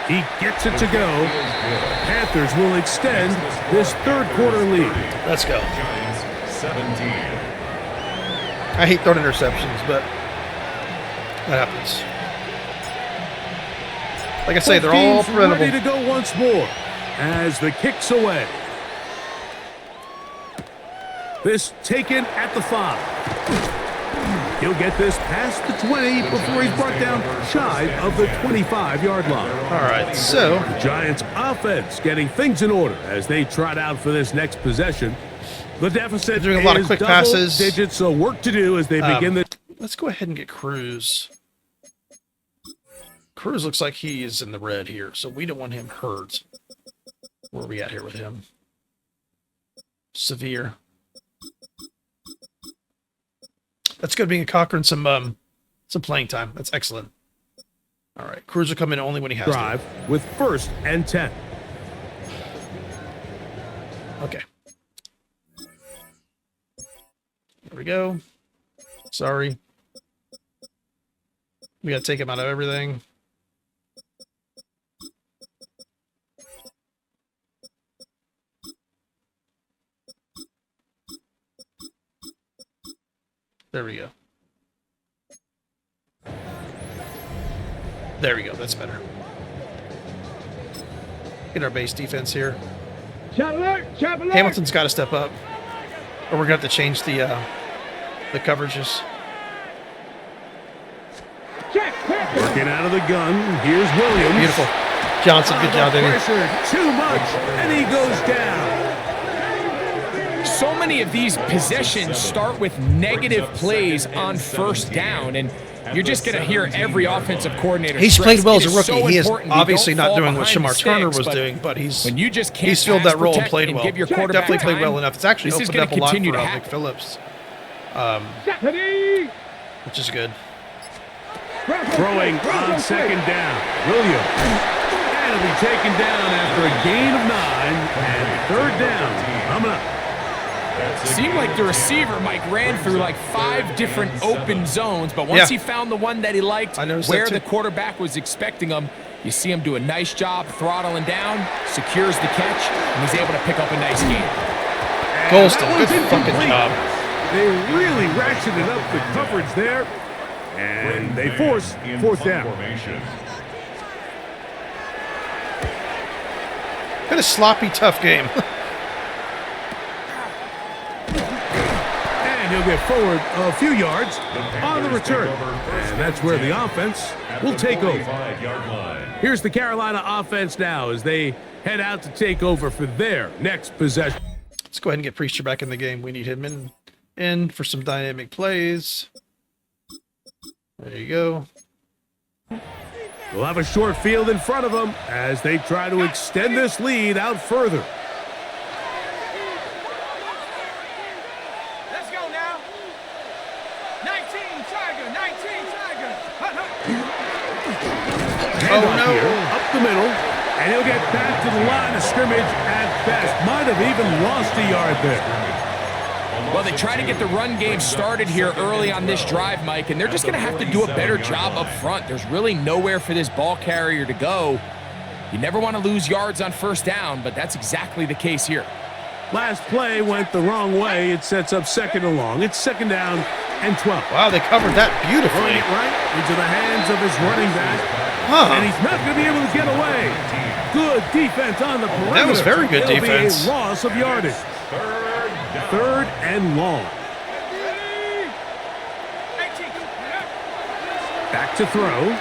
He gets it to go. Panthers will extend this third quarter lead. Let's go. Giants 17. I hate throwing interceptions, but that happens. Like I say, they're all Both teams ready preventable. to go once more as the kick's away. This taken at the 5. He'll get this past the 20 before he's brought down shy of the 25-yard line. All right, so Giants offense getting things in order as they trot out for this next possession. The deficit They're doing a lot of is quick double passes. digits, so work to do as they begin the. let's go ahead and get Cruz. Cruz looks like he is in the red here, so we don't want him hurt. Where are we at here with him? Severe. That's good being a Cochran some playing time. That's excellent. All right, Cruz will come in only when he has Drive with 1st and 10. to. Okay. There we go. Sorry. We got to take him out of everything. There we go. There we go. That's better. Get our base defense here. Chop alert! Chop alert! Hamilton's got to step up, or we're gonna have to change the coverages. Check! Panther! Working out of the gun. Here's Williams. Beautiful. Johnson, good job, Danny. Pressure too much, and he goes down. So many of these possessions start with negative plays on first down, and you're just going to hear every offensive coordinator. He's stress played well it as a is rookie. so He is important you obviously don't not fall doing what behind the Shamar Turner sticks, was but doing, but when you just can't he's filled pass that role and protect played and well. give your quarterback Definitely played time, well enough. It's actually this is opened gonna up a lot continue for to Nick happen. Phillips, Ready! which is good. Throwing on second down. Williams. And it'll be taken down after a gain of 9 and third down. Coming up. Seemed like the receiver, Mike, ran through like 5 different open zones, but once he found the one that he liked, I noticed where that the too. quarterback was expecting him, you see him do a nice job throttling down, secures the catch, and he's able to pick up a nice gain. Golston, That good one's fucking incomplete. job. They really ratcheted up the coverage there, and they force fourth down. Formation. Been a sloppy, tough game. And he'll get forward a few yards on the return. And that's where the offense will take over. 45-yard line. Here's the Carolina offense now as they head out to take over for their next possession. Let's go ahead and get Priester back in the game. We need him in for some dynamic plays. There you go. We'll have a short field in front of them as they try to extend this lead out further. Let's go now! 19 Tiger! 19 Tiger! Handoff here, up the middle, and he'll get back to the line of scrimmage at best. Might have even lost a yard there. Well, they try to get the run game started here early on this drive, Mike, and they're just going to have to do a better job up front. There's really nowhere for this ball carrier to go. You never want to lose yards on first down, but that's exactly the case here. Last play went the wrong way. It sets up second and long. It's second down and 12. Wow, they covered that Throwing beautifully. it right into the hands of his running back. Huh. And he's not going to be able to get away. Good defense on the perimeter. That was very good It'll defense. Be a loss of yardage. Third and long. Back to throw.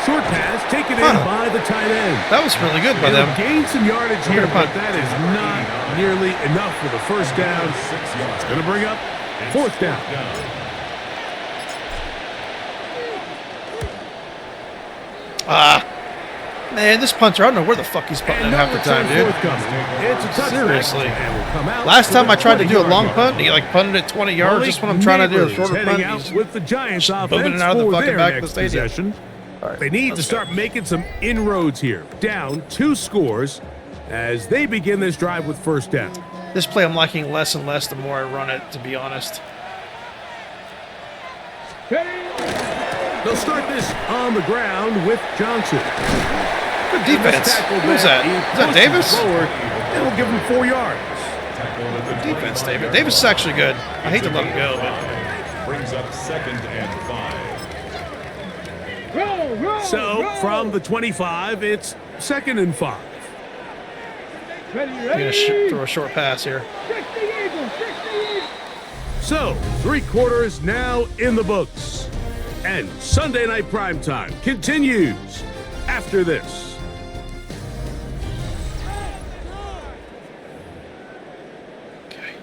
Short pass taken in by the tight end. That was really good by them. Gain some yardage here, Good punt. but that is not nearly enough for the first down. It's going to bring up fourth down. Man, this punter, I don't know where the fuck he's punting at half the time, dude. It's a touchdown. Seriously. And will come out Last time I with tried to do a 20-yard long line. punt, he like punted it 20 yards. Just when I'm trying to do a shorter heading punt, out he's with the Giants moving offense it out of the for fucking their back of the next stadium. possession. All right, They need to let's start go. making some inroads here. Down 2 scores as they begin this drive with first down. This play I'm liking less and less the more I run it, to be honest. They'll start this on the ground with Johnson. Good defense. Who's that? Is that Davis? Forward, and will give him 4 yards. Good defense, Davis. Davis is actually good. I hate to let him go, but Brings up second and 5. Roll! So from the 25, it's second and 5. Ready, I'm going to throw a short pass here. 60 Eagles! 60 Eagles! So 3 quarters now in the books. And Sunday Night Primetime continues after this. Okay.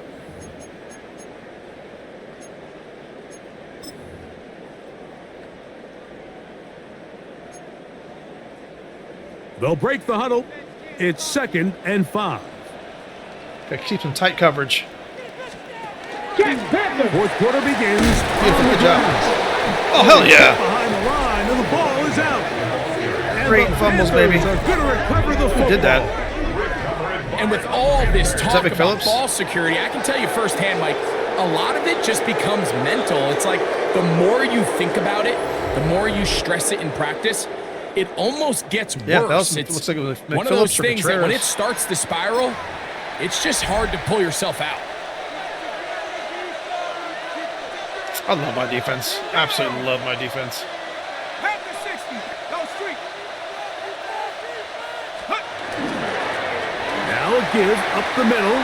They'll break the huddle. It's second and 5. Gotta keep some tight coverage. Jack Panther! Fourth quarter begins. Beautiful, good job. Oh, hell yeah. Behind the line, and the ball is out. And Great the fumbles, Panthers baby. are going to recover the football. Who did that? And with all this talk Vic about Phillips? ball security, I can tell you firsthand, Mike, a lot of it just becomes mental. It's like the more you think about it, the more you stress it in practice, it almost gets Yeah, worse. that was, It's looks like it was one of McPhillips those or things that when it Contreras. starts to spiral, it's just hard to pull yourself out. I love my defense. Absolutely love my defense. Panther 60. Go street. Now a give up the middle.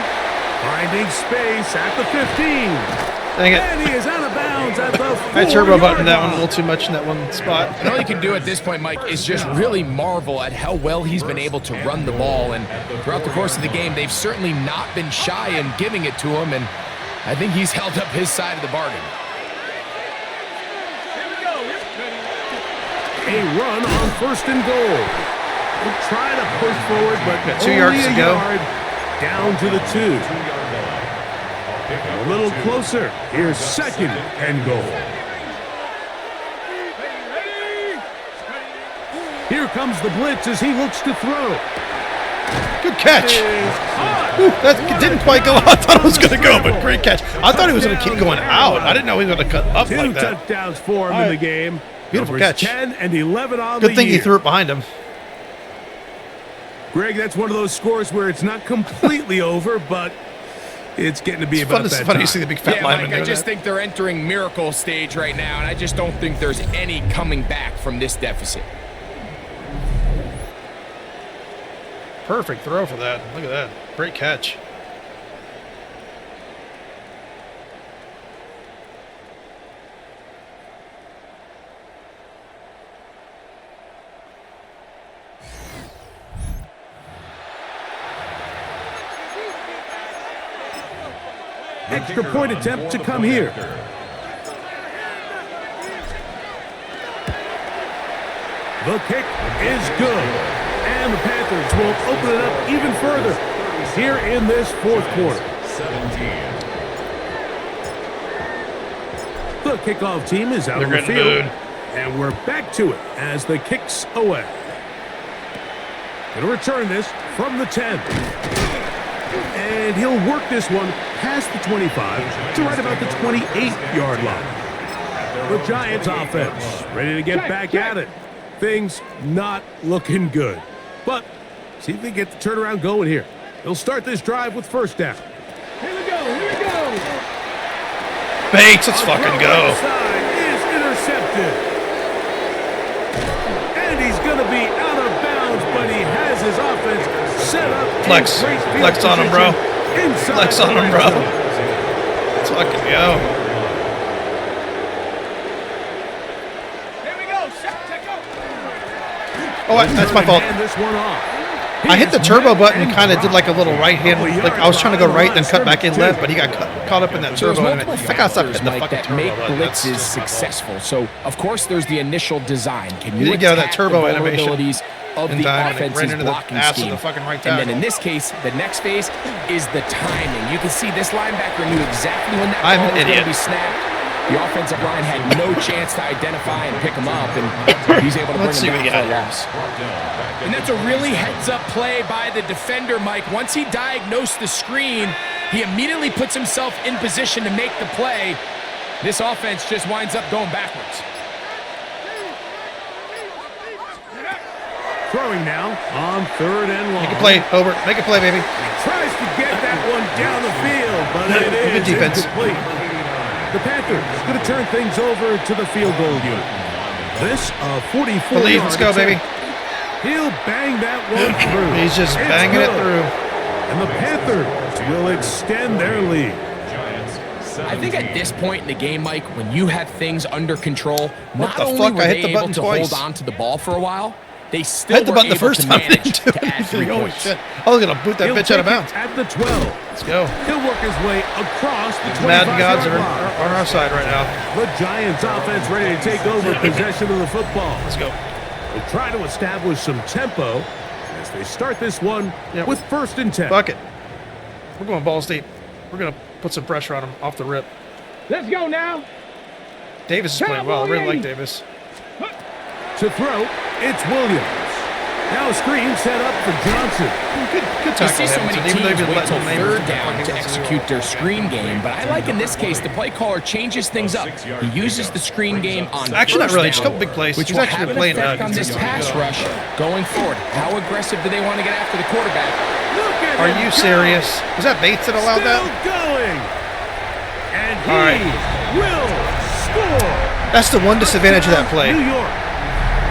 Finding space at the 15. Dang it. And he is out of bounds at the 4-yard I turbo buttoned that one a line. little too much in that one spot. And all you can do at this point, Mike, is just really marvel at how well he's been able to run the ball. And throughout the course of the game, they've certainly not been shy in giving it to him. And I think he's held up his side of the bargain. A run on 1st and goal. We'll try to push forward, but Got 2 only yards to a go. yard down to the 2. A little closer. Here's 2nd and goal. Here comes the blitz as he looks to throw. Good catch. Ooh, that didn't quite go out. I thought it was going to go, but great catch. I thought he was going to keep going out. I didn't know he was going to cut up 2 like that. touchdowns for him in the game. Beautiful Numbers catch. 10 and 11 on the Good thing he year. threw it behind him. Greg, that's one of those scores where it's not completely over, but it's getting to be about that Funny to time. see the big fat Yeah, lineman Mike, I do just that. think they're entering miracle stage right now, and I just don't think there's any coming back from this deficit. Perfect throw for that. Look at that. Great catch. Extra point attempt to come here. The kick is good. And the Panthers will open it up even further here in this 4th quarter. 17. The kickoff team is out They're on the getting field. booed. And we're back to it as the kick's away. Going to return this from the 10. And he'll work this one past the 25 to right about the 28-yard line. The Giants offense ready to get back at it. Things not looking good. But see if they get the turnaround going here. They'll start this drive with 1st down. Here we go. Here we go. Bates, let's fucking go. Side is intercepted. And he's going to be out of bounds, but he has his offense set up. in Flex. great field Flex on him, bro. position inside Flex the on him, red bro. zone. Let's fucking go. Here we go. Shot. Take off. Oh, that's my fault. Hand this one off. I hit the turbo button and kind of did like a little right hand. Like I was trying to go right, then cut back in left, but he got caught up in that So there's turbo. multiple I got stuck factors, hitting the Mike, fucking that turbo make button. That's blitzes just successful. So, of course, there's the initial design. Can you didn't get out of that attack turbo the animation vulnerabilities of in the time, and it offense's ran into the blocking ass of scheme? the fucking right And then tackle. in this case, the next phase is the timing. You can see this linebacker knew exactly when that I'm ball an was going idiot. to be snapped. The offensive line had no chance to identify and pick him up, and he's able to Let's see bring what him we down got for a here. loss. And that's a really heads-up play by the defender, Mike. Once he diagnosed the screen, he immediately puts himself in position to make the play. This offense just winds up going backwards. Throwing now on 3rd and long. Make a play, Hobart. Make a play, baby. Tries to get that one down the field, but it Good is defense. incomplete. The Panthers going to turn things over to the field goal unit. This 44. Believe. Let's go, baby. He'll bang that one through. He's just It's banging it good. through. And the Panthers will extend their lead. I think at this point in the game, Mike, when you have things under control, What not the only fuck? were I hit they the able button to twice. hold on to the ball for a while, they I still hit the were button the able first to time. manage didn't do to add 3 anything. Holy points. shit. I was going to boot that He'll bitch out of take bounds. it at the 12. Let's go. He'll work his way across the 25-yard Madden gods are line. on our side right now. The Giants offense ready to take over possession of the football. Let's go. They'll try to establish some tempo as they start this one Yep. with 1st and 10. Fuck it. We're going balls deep. We're going to put some pressure on him off the rip. Let's go now. Davis is playing well. I really like Davis. To throw, it's Williams. Now a screen set up for Johnson. Good You tackle. see so many Hamilton, even though teams you've been wait till letting them 3rd down to execute their screen game, but I like in this case the play caller changes things up. He uses the screen game on Actually, not first really. down, Just a couple big plays. which He's will actually have been an playing effect on this pass rush going forward. How aggressive do they want to get after the quarterback? Look at Are him you go. serious? Was that Bates that allowed Still that? going. And he All right. will That's the one disadvantage of that play. New York.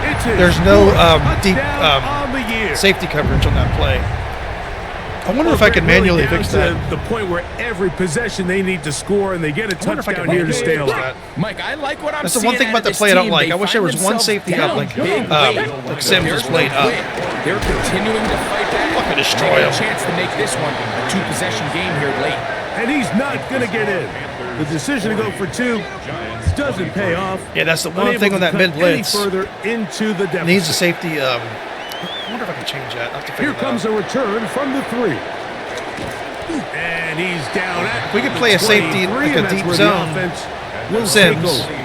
It's his There's no fourth deep touchdown on the year. safety coverage on that play. I wonder if I can Really manually down fix to that. the point where every possession they need to score and they get a I wonder if I touchdown can here to stay manually fix alive. that. Mike, I like what I'm That's the seeing one thing out about of the this play I don't team. like. They I wish there find was one themselves safety up, down like big. Sims There's just laid no up. quit. They're continuing to fight back. Fucking destroy They get him. a chance to make this one a two-possession game here late. And he's not going to get in. The decision to go for two doesn't pay off. Yeah, that's the one Unable thing on to that cut mid any blitz. further into the deficit. Needs a safety. I wonder if I can change that. I'll have to figure Here that comes out. a return from the 3. And he's down at We could play a safety, 23, like a and that's deep where zone. the offense will Sims. take over.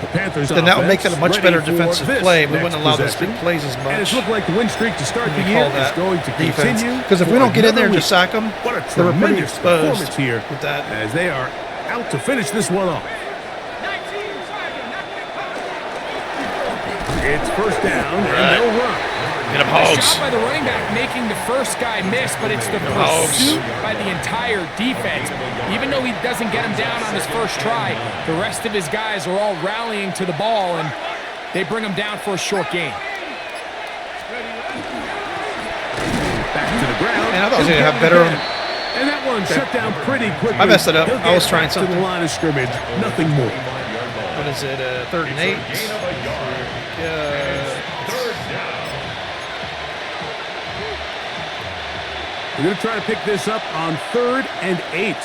The Panthers Then that would make it a much offense better ready for defensive this play. We next wouldn't allow those possession. big plays as And it's much. looked like the win streak to start the We year call is that going to defense. continue. Because if we for don't get in there and another just sack them, What a they were pretty tremendous exposed performance here with that. as they are out to finish this one off. It's first down, and they'll run. Get him, Shot Hogs. by the running back making the first guy miss, but it's the Hogs. pursuit by the entire defense. Even though he doesn't get him down on his first try, the rest of his guys are all rallying to the ball, and they bring him down for a short gain. Back to the ground. Man, I thought I was going to have better. And that one shut down pretty quickly. I messed it up. He'll I was get trying back to something. the line of scrimmage. Nothing more. What is it? 3rd and 8. We're going to try to pick this up on 3rd and 8.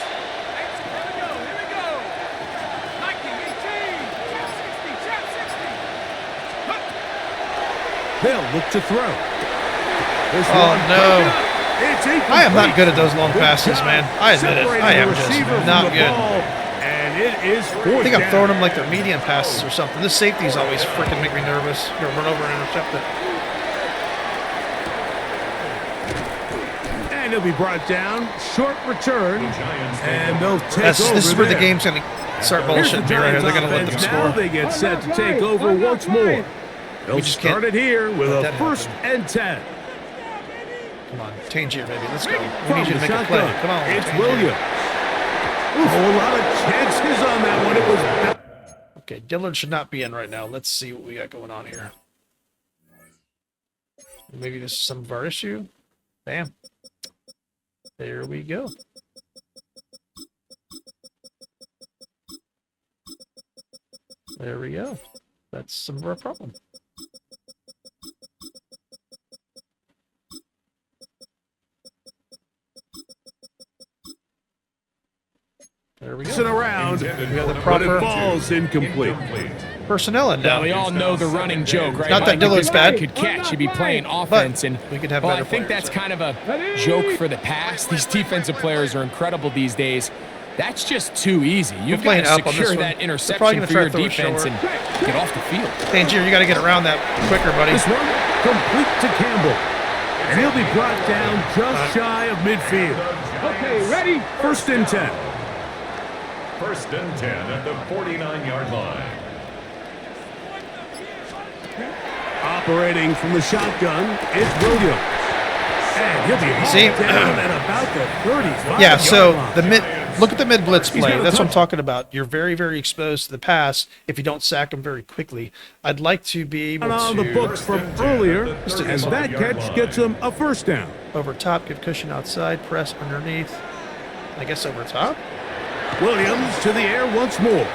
They'll look to throw. This Oh, one no. It's incomplete. I am not good at those long passes, man. I admit it. Separating I am the just receiver from not the good. ball, and it is I fourth think I'm down. throwing them like they're medium passes or something. This safety's always freaking make me nervous. You're gonna run over and intercept it. And he'll be brought down. Short return. And they'll take over This is where the there. game's gonna start Here's the bullshitting me right here. Giants They're gonna let them offense. Now score. they get set to take over once more. They'll just start can't it here with let a that first and 10. Come on, Tangier, baby. Let's go. We From need you to the make a play. shotgun, Come on, it's Tangier. Williams. Oh, a lot of chances on that one. It was Okay, Dillard should not be in right now. Let's see what we got going on here. Maybe this is some of our issue. Bam. There we go. There we go. That's some of our problem. There we messing go. around, We have the but proper it falls incomplete. personnel in now. Now, we all know the running joke, right? Not that Mike? Dillard's If this guy bad. could catch, he'd be playing offense, and we could have well, better I think players, that's so. kind of a joke for the past. These defensive players are incredible these days. That's just too easy. You've got playing to up on this secure one. that They're probably interception gonna for try your to throw it defense short. and get off the field. Tangier, you got to get around that quicker, buddy. This one complete to Campbell. And he'll be brought down just shy of midfield. Okay, ready? First and 10. 1st and 10 at the 49-yard line. Operating from the shotgun, it's Williams. And he'll be hauled See? down at about the 35. Yeah, so line. the mid look at the mid blitz He's play. got a That's what I'm touch. talking about. You're very, very exposed to the pass if you don't sack them very quickly. I'd like to be able on to the books from earlier, Just a- and that catch gets him a first down. over top, give cushion outside, press underneath. I guess over top. Williams to the air once more.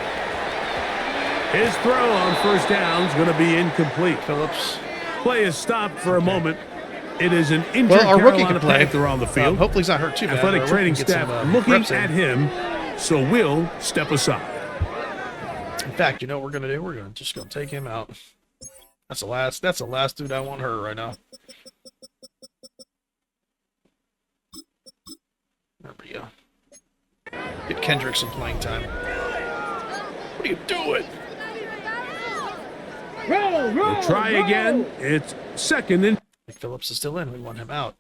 His throw on first down is going to be incomplete. Phillips. Play is stopped for a moment. It is an injured Well, our rookie Carolina can play. Panther on the field. Hopefully he's not hurt too bad. Athletic Our rookie training can get staff some, looking reps in. at him, so we'll step aside. In fact, you know what we're gonna do? We're just gonna take him out. That's the last dude I want hurt right now. There we go. Get Kendrick some playing time. What are you doing? Roll, roll, We'll try roll. again. It's second and Nick Phillips is still in. We want him out.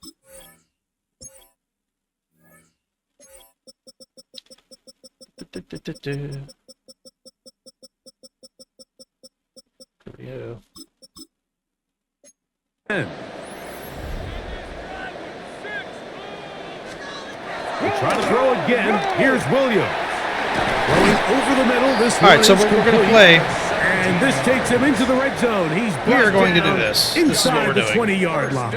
There we go. 10. We'll try to throw again. Here's Williams. Throwing over the middle. This All right, so one is we're going to complete. play. And this takes him into the red zone. He's We are brought going to do down this. This is what inside we're the doing. 20-yard line.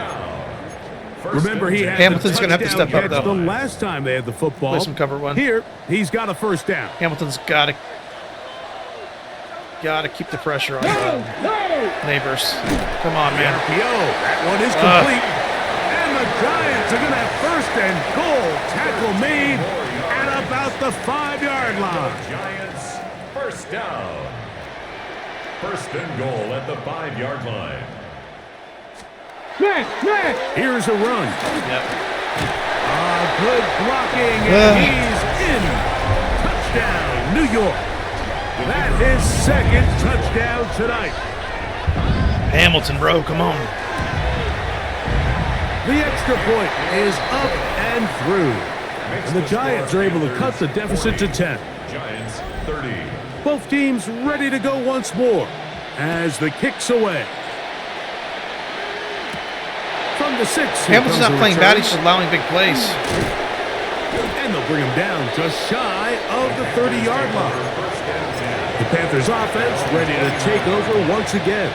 Remember, he had Hamilton's the gonna have to touchdown step up, catch though. the last time they had the football. Play some cover one. Here, he's got a first down. Hamilton's got to keep the pressure on Neighbors. Come on, man. RPO. That one is complete. And the Giants are going to have first and goal. Tackle made at about the 5-yard line. Giants first down. First and goal at the 5-yard line. Here's a run. Yep. Good blocking, and he's in. Touchdown, New York. That is second touchdown tonight. Hamilton, bro, come on. The extra point is up and through. And the Giants are able to cut the deficit to 10. Giants 30. Both teams ready to go once more as the kick's away. From the 6. Hamilton's not playing bad, he's just allowing big plays. And they'll bring him down just shy of the 30-yard line. The Panthers offense ready to take over once again.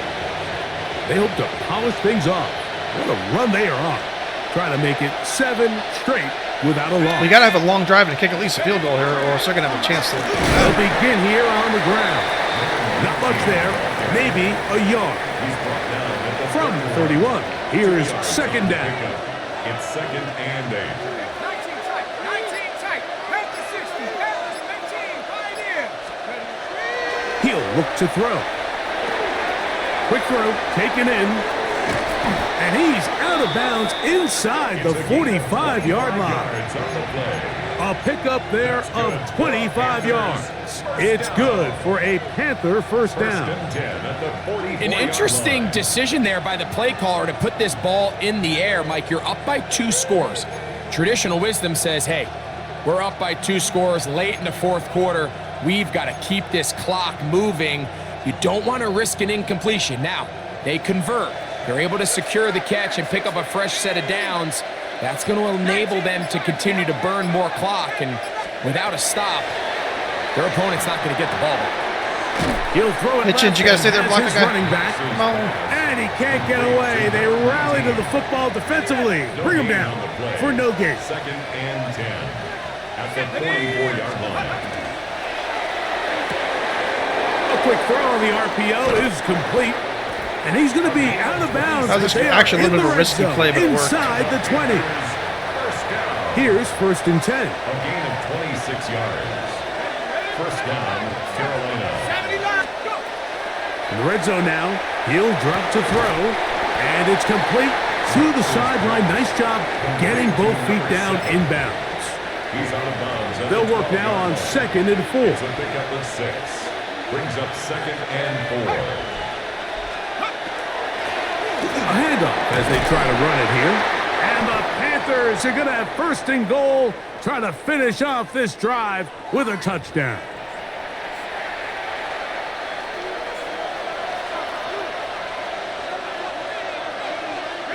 They hope to polish things off. What a run they are on. Trying to make it 7 straight without a loss. We got to have a long drive and kick at least a field goal here, or else they're going to have a chance to. They'll begin here on the ground. Not much there, maybe a yard. From 31, here's second down. It's second and 8. 19 tight. Panthers 60. Panthers 15. Pioneers. He'll look to throw. Quick throw, taken in. And he's out of bounds inside the 45-yard line. A pickup there of 25 yards. It's good for a Panther first down. An interesting decision there by the play caller to put this ball in the air. Mike, you're up by 2 scores. Traditional wisdom says, hey, we're up by 2 scores late in the fourth quarter. We've got to keep this clock moving. You don't want to risk an incompletion. Now, they convert. They're able to secure the catch and pick up a fresh set of downs. That's going to enable them to continue to burn more clock. And without a stop, their opponent's not going to get the ball back. He'll throw it. Hitchens, you got to stay there, block the guy. Running back. And he can't get away. They rally to the football defensively. Bring him down for no gain. Second and 10 at the 44-yard line. A quick throw on the RPO is complete. And he's going to be out of bounds. That was actually a little bit of a risky play, but it worked. Inside the 20. Here's first and 10. A gain of 26 yards. First down, Carolina. In the red zone now. He'll drop to throw. And it's complete to the sideline. Nice job getting both feet down inbounds. He's out of bounds. They'll work now on second and 4. It's a pickup of 6. Brings up second and 4. A handoff as they try to run it here. And the Panthers are going to have first and goal, trying to finish off this drive with a touchdown.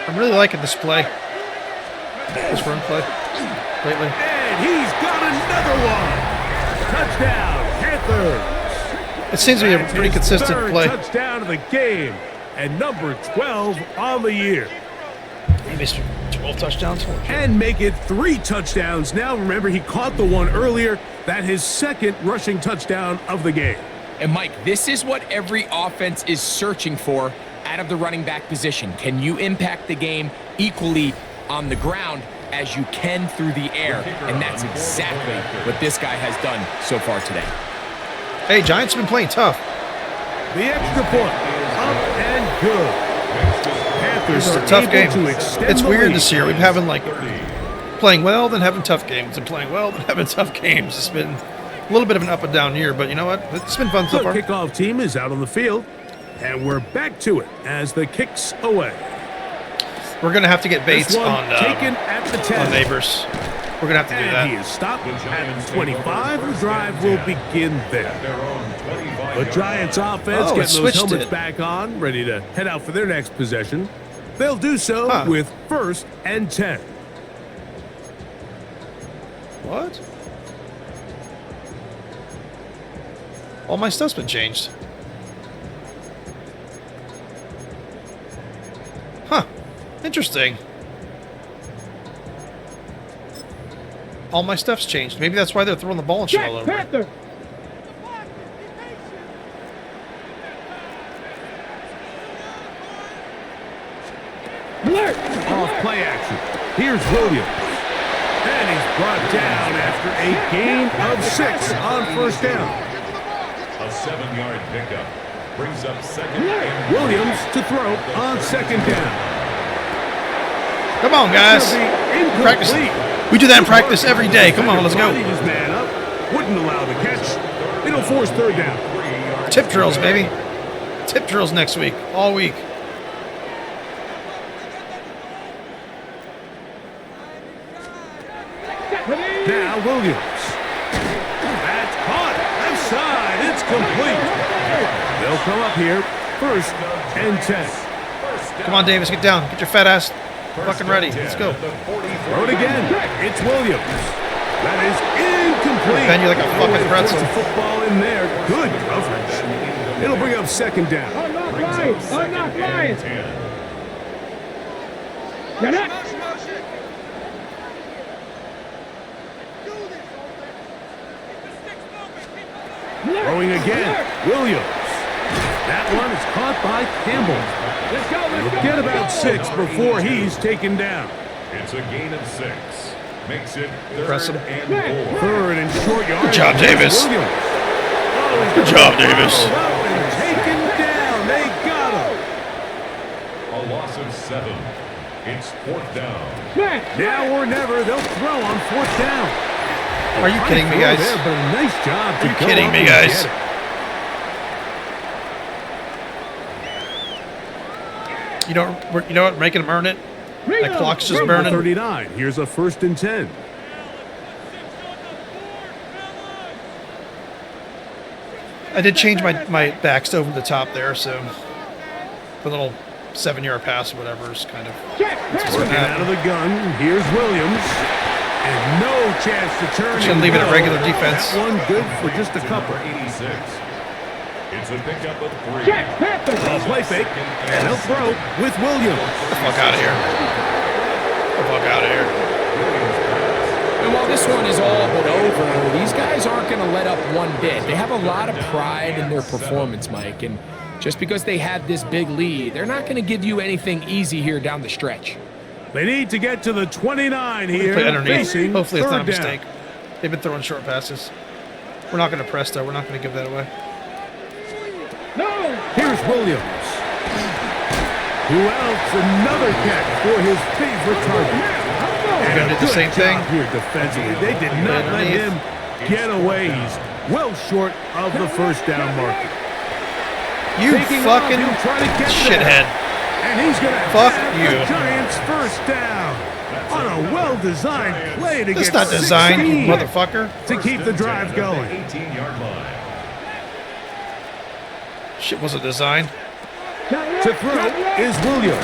I'm really liking this play. This run play lately. And he's got another one. Touchdown, Panthers. It seems to be a That's pretty his consistent third play. touchdown of the game. And number 12 on the year. He missed 12 touchdowns. And make it 3 touchdowns. Now, remember, he caught the one earlier. That his second rushing touchdown of the game. And Mike, this is what every offense is searching for out of the running back position. Can you impact the game equally on the ground as you can through the air? And that's exactly what this guy has done so far today. Hey, Giants have been playing tough. The extra point, up and good. Panthers It's are a tough able game. to extend It's the weird lead. this year. We've been having like playing well, then having tough games, and playing well, then having tough games. It's been a little bit of an up and down year, but you know what? It's been fun so The far. kickoff team is out on the field, and we're back to it as the kick's away. We're gonna have to get Bates This one on taken at the 10. Neighbors. We're gonna have to do And he that. is stopped at 25. The drive will begin there. The Giants offense Oh, it getting those switched helmets it. back on, ready to head out for their next possession. They'll do so with first and 10. What? All my stuff's been changed. Huh. Interesting. All my stuff's changed. Maybe that's why they're throwing the ball and shit all over. Panther. Alert. Off play action. Here's Williams. And he's brought down after a gain of 6 on first down. A 7-yard pickup brings up second and Williams to throw on second down. Come on, guys. Practice. We do that in practice every day. Come on, let's go. His man up. Wouldn't allow the catch. It'll force third down. Tip drills, baby. Tip drills next week. All week. Now Williams. That's caught. Left side. It's complete. They'll come up here. First and 10. Come on, Davis. Get down. Get your fat ass fucking ready. Let's go. Throw it again. It's Williams. That is incomplete. Bend you like a fucking pretzel. Puts the football in there. Good coverage. It'll bring up second down. Unlock Lions. Unlock Lions. Get up. Throwing again. Williams. That one is caught by Campbell. Let's go. Let's go. Get about 6 before he's taken down. It's a gain of 6. Makes it Press third him. and 4. Third and short yard. Good job, Davis. Good job, Davis. Taken down. They got him. A loss of 7. It's 4th down. Now or never, they'll throw on 4th down. Are you kidding me, guys? There, but a nice job. Are you kidding me, guys? You know what? Making them earn it. That clock's just burning. 39. Here's a 1st and 10. I did change my back stove in the top there, so the little 7-yard pass or whatever is kind of. Working out of the gun. Here's Williams. And no chance to turn. Should leave it at regular defense. That one good for just a couple. 86. It's a pickup of 3. Play fake. And they'll throw with Williams. Get the fuck out of here. Get the fuck out of here. And while this one is all but over, these guys aren't going to let up one bit. They have a lot of pride in their performance, Mike. And just because they had this big lead, they're not going to give you anything easy here down the stretch. They need to get to the 29 here. Play underneath. Facing Hopefully it's not a third mistake. down. They've been throwing short passes. We're not going to press, though. We're not going to give that away. Here's Williams. Who else? Another catch for his favorite target. We're going to do the same thing. Here defensively. They did not let him get away. He's well short of the first down marker. You Taking fucking off, he'll try to get shithead. And he's going to Fuck have you. the Giants first down on a well-designed play to That's get not designed, you 16 motherfucker. to keep the drive going. 18-yard line. Shit wasn't designed. To throw is Williams.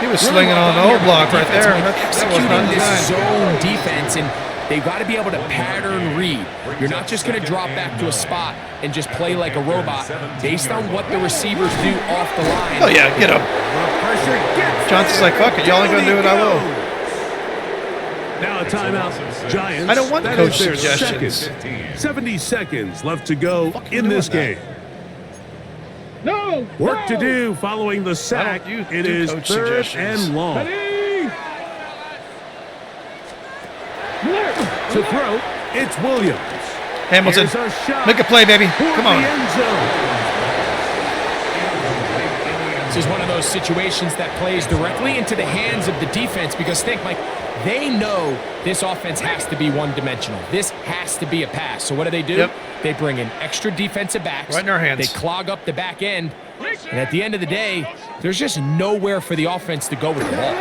He was slinging on the whole block right there. That was Executing not this designed. zone defense, and they've got to be able to pattern read. You're not just going to drop back to a spot and just play like a robot based on what the receivers do off the line. Oh, yeah, get him. The pressure gets Johnson's like, fuck it, y'all ain't going to do it, I will. Now a timeout. Giants. I don't want that coach is their suggestions. second. 70 seconds left to go in this game. No. Work to do following the sack. I don't It do is coach third suggestions. and long. To throw, it's Williams. Hamilton, Here's a shot make a play, baby. toward Come on. the end zone. This is one of those situations that plays directly into the hands of the defense because think, Mike, they know this offense has to be one-dimensional. This has to be a pass. So what do? Yep. They bring in extra defensive backs. Right in our hands. They clog up the back end. And at the end of the day, there's just nowhere for the offense to go with the ball.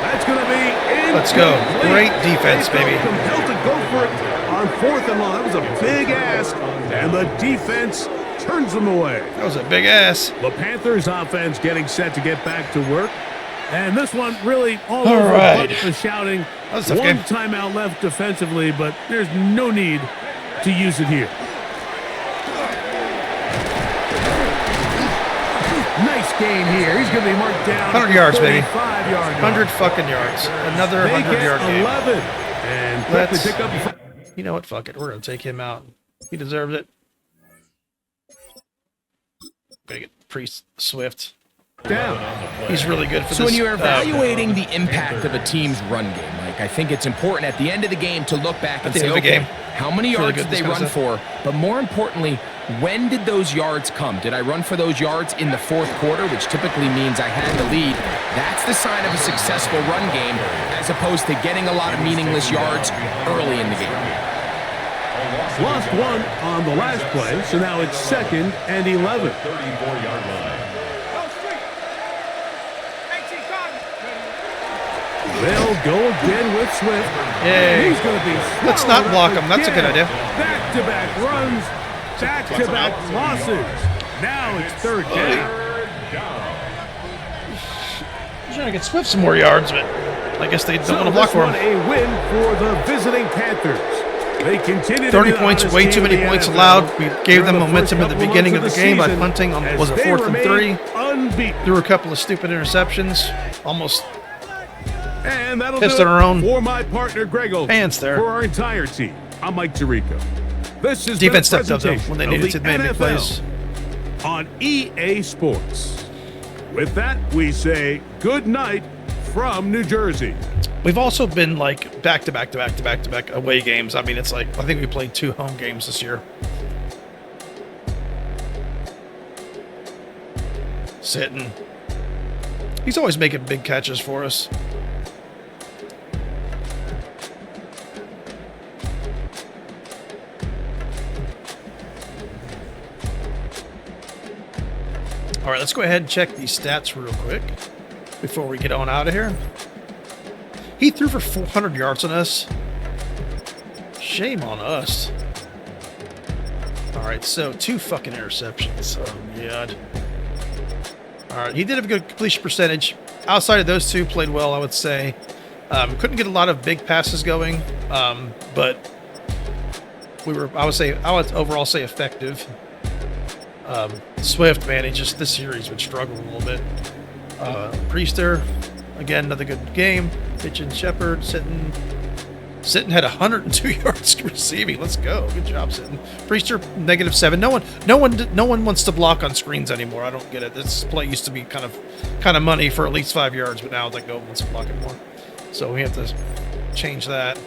That's going to be Let's go. Great defense, baby. Compelled to go for it on 4th and long. That was a big ask, and the defense turns them away. That was a big ass. The Panthers offense getting set to get back to work. And this one really all All over right. but the shouting. That was a tough One game. timeout left defensively, but there's no need to use it here. Nice game here. He's going to be marked down. 100 yards, baby. 35-yard 100 fucking yards. Another 100-yard game. 11. And quickly pick up. You know what? Fuck it. We're going to take him out. He deserves it. Gonna get Priest Swift down. He's really good for this. So when you're evaluating the impact of a team's run game, Mike, I think it's important at the end of the game to look back and say, okay, how many yards did they run for? But more importantly, when did those yards come? Did I run for those yards in the fourth quarter, which typically means I had the lead? That's the sign of a successful run game, as opposed to getting a lot of meaningless yards early in the game. Lost one on the last play, so now it's 2nd and 11. 34-yard line. They'll go again with Swift. Yay. He's going to be Let's not block him. That's a good idea. Back-to-back runs, back-to-back losses. Now it's 3rd down. He's trying to get Swift some more yards, but I guess they don't want to block for him. A win for the visiting Panthers. They continue 30 points, way too many points allowed. We gave them momentum at the beginning of the game by punting on, was it 4th and 3? Unbeaten. Threw a couple of stupid interceptions. Almost and that'll pissed do on our own for my partner Greg Olson. pants there. For our entire team, I'm Mike Tirico. This is Defense the stepped up though when they needed to make big plays. On EA Sports. With that, we say good night from New Jersey. We've also been like back-to-back away games. I mean, it's like, I think we played 2 home games this year. Sitting. He's always making big catches for us. All right, let's go ahead and check these stats real quick before we get on out of here. He threw for 400 yards on us. Shame on us. All right, so 2 fucking interceptions. Oh, God. All right, he did have a good completion percentage. Outside of those 2, played well, I would say. Couldn't get a lot of big passes going, but we were, I would overall say effective. Swift, man, he just, this series would struggle a little bit. Priester, again, another good game. Pitch and Shepard, Sitton had 102 yards receiving. Let's go. Good job, Sitton. Priester, -7. No one wants to block on screens anymore. I don't get it. This play used to be kind of money for at least 5 yards, but now it's like no one wants to block it more. So we have to change that.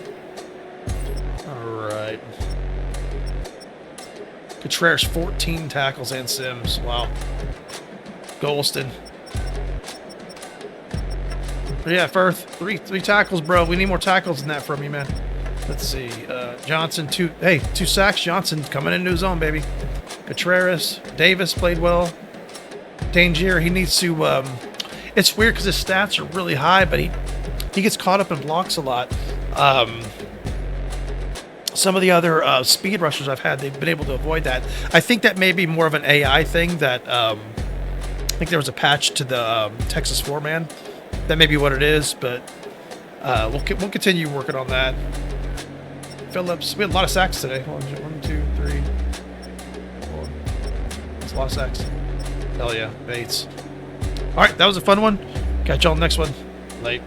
All right. Contreras, 14 tackles, and Sims. Wow. Golston. Yeah, Firth, three tackles, bro. We need more tackles than that from you, man. Let's see. Johnson, 2 sacks. Johnson coming into his own, baby. Contreras, Davis played well. Tangier, he needs to. It's weird because his stats are really high, but he gets caught up in blocks a lot. Some of the other speed rushers I've had, they've been able to avoid that. I think that may be more of an AI thing. That I think there was a patch to the Texas 4-man. That may be what it is, but we'll continue working on that. Phillips, we had a lot of sacks today. 1, 2, 3, 4. That's a lot of sacks. Hell yeah, Bates. All right, that was a fun one. Catch y'all next one. Late.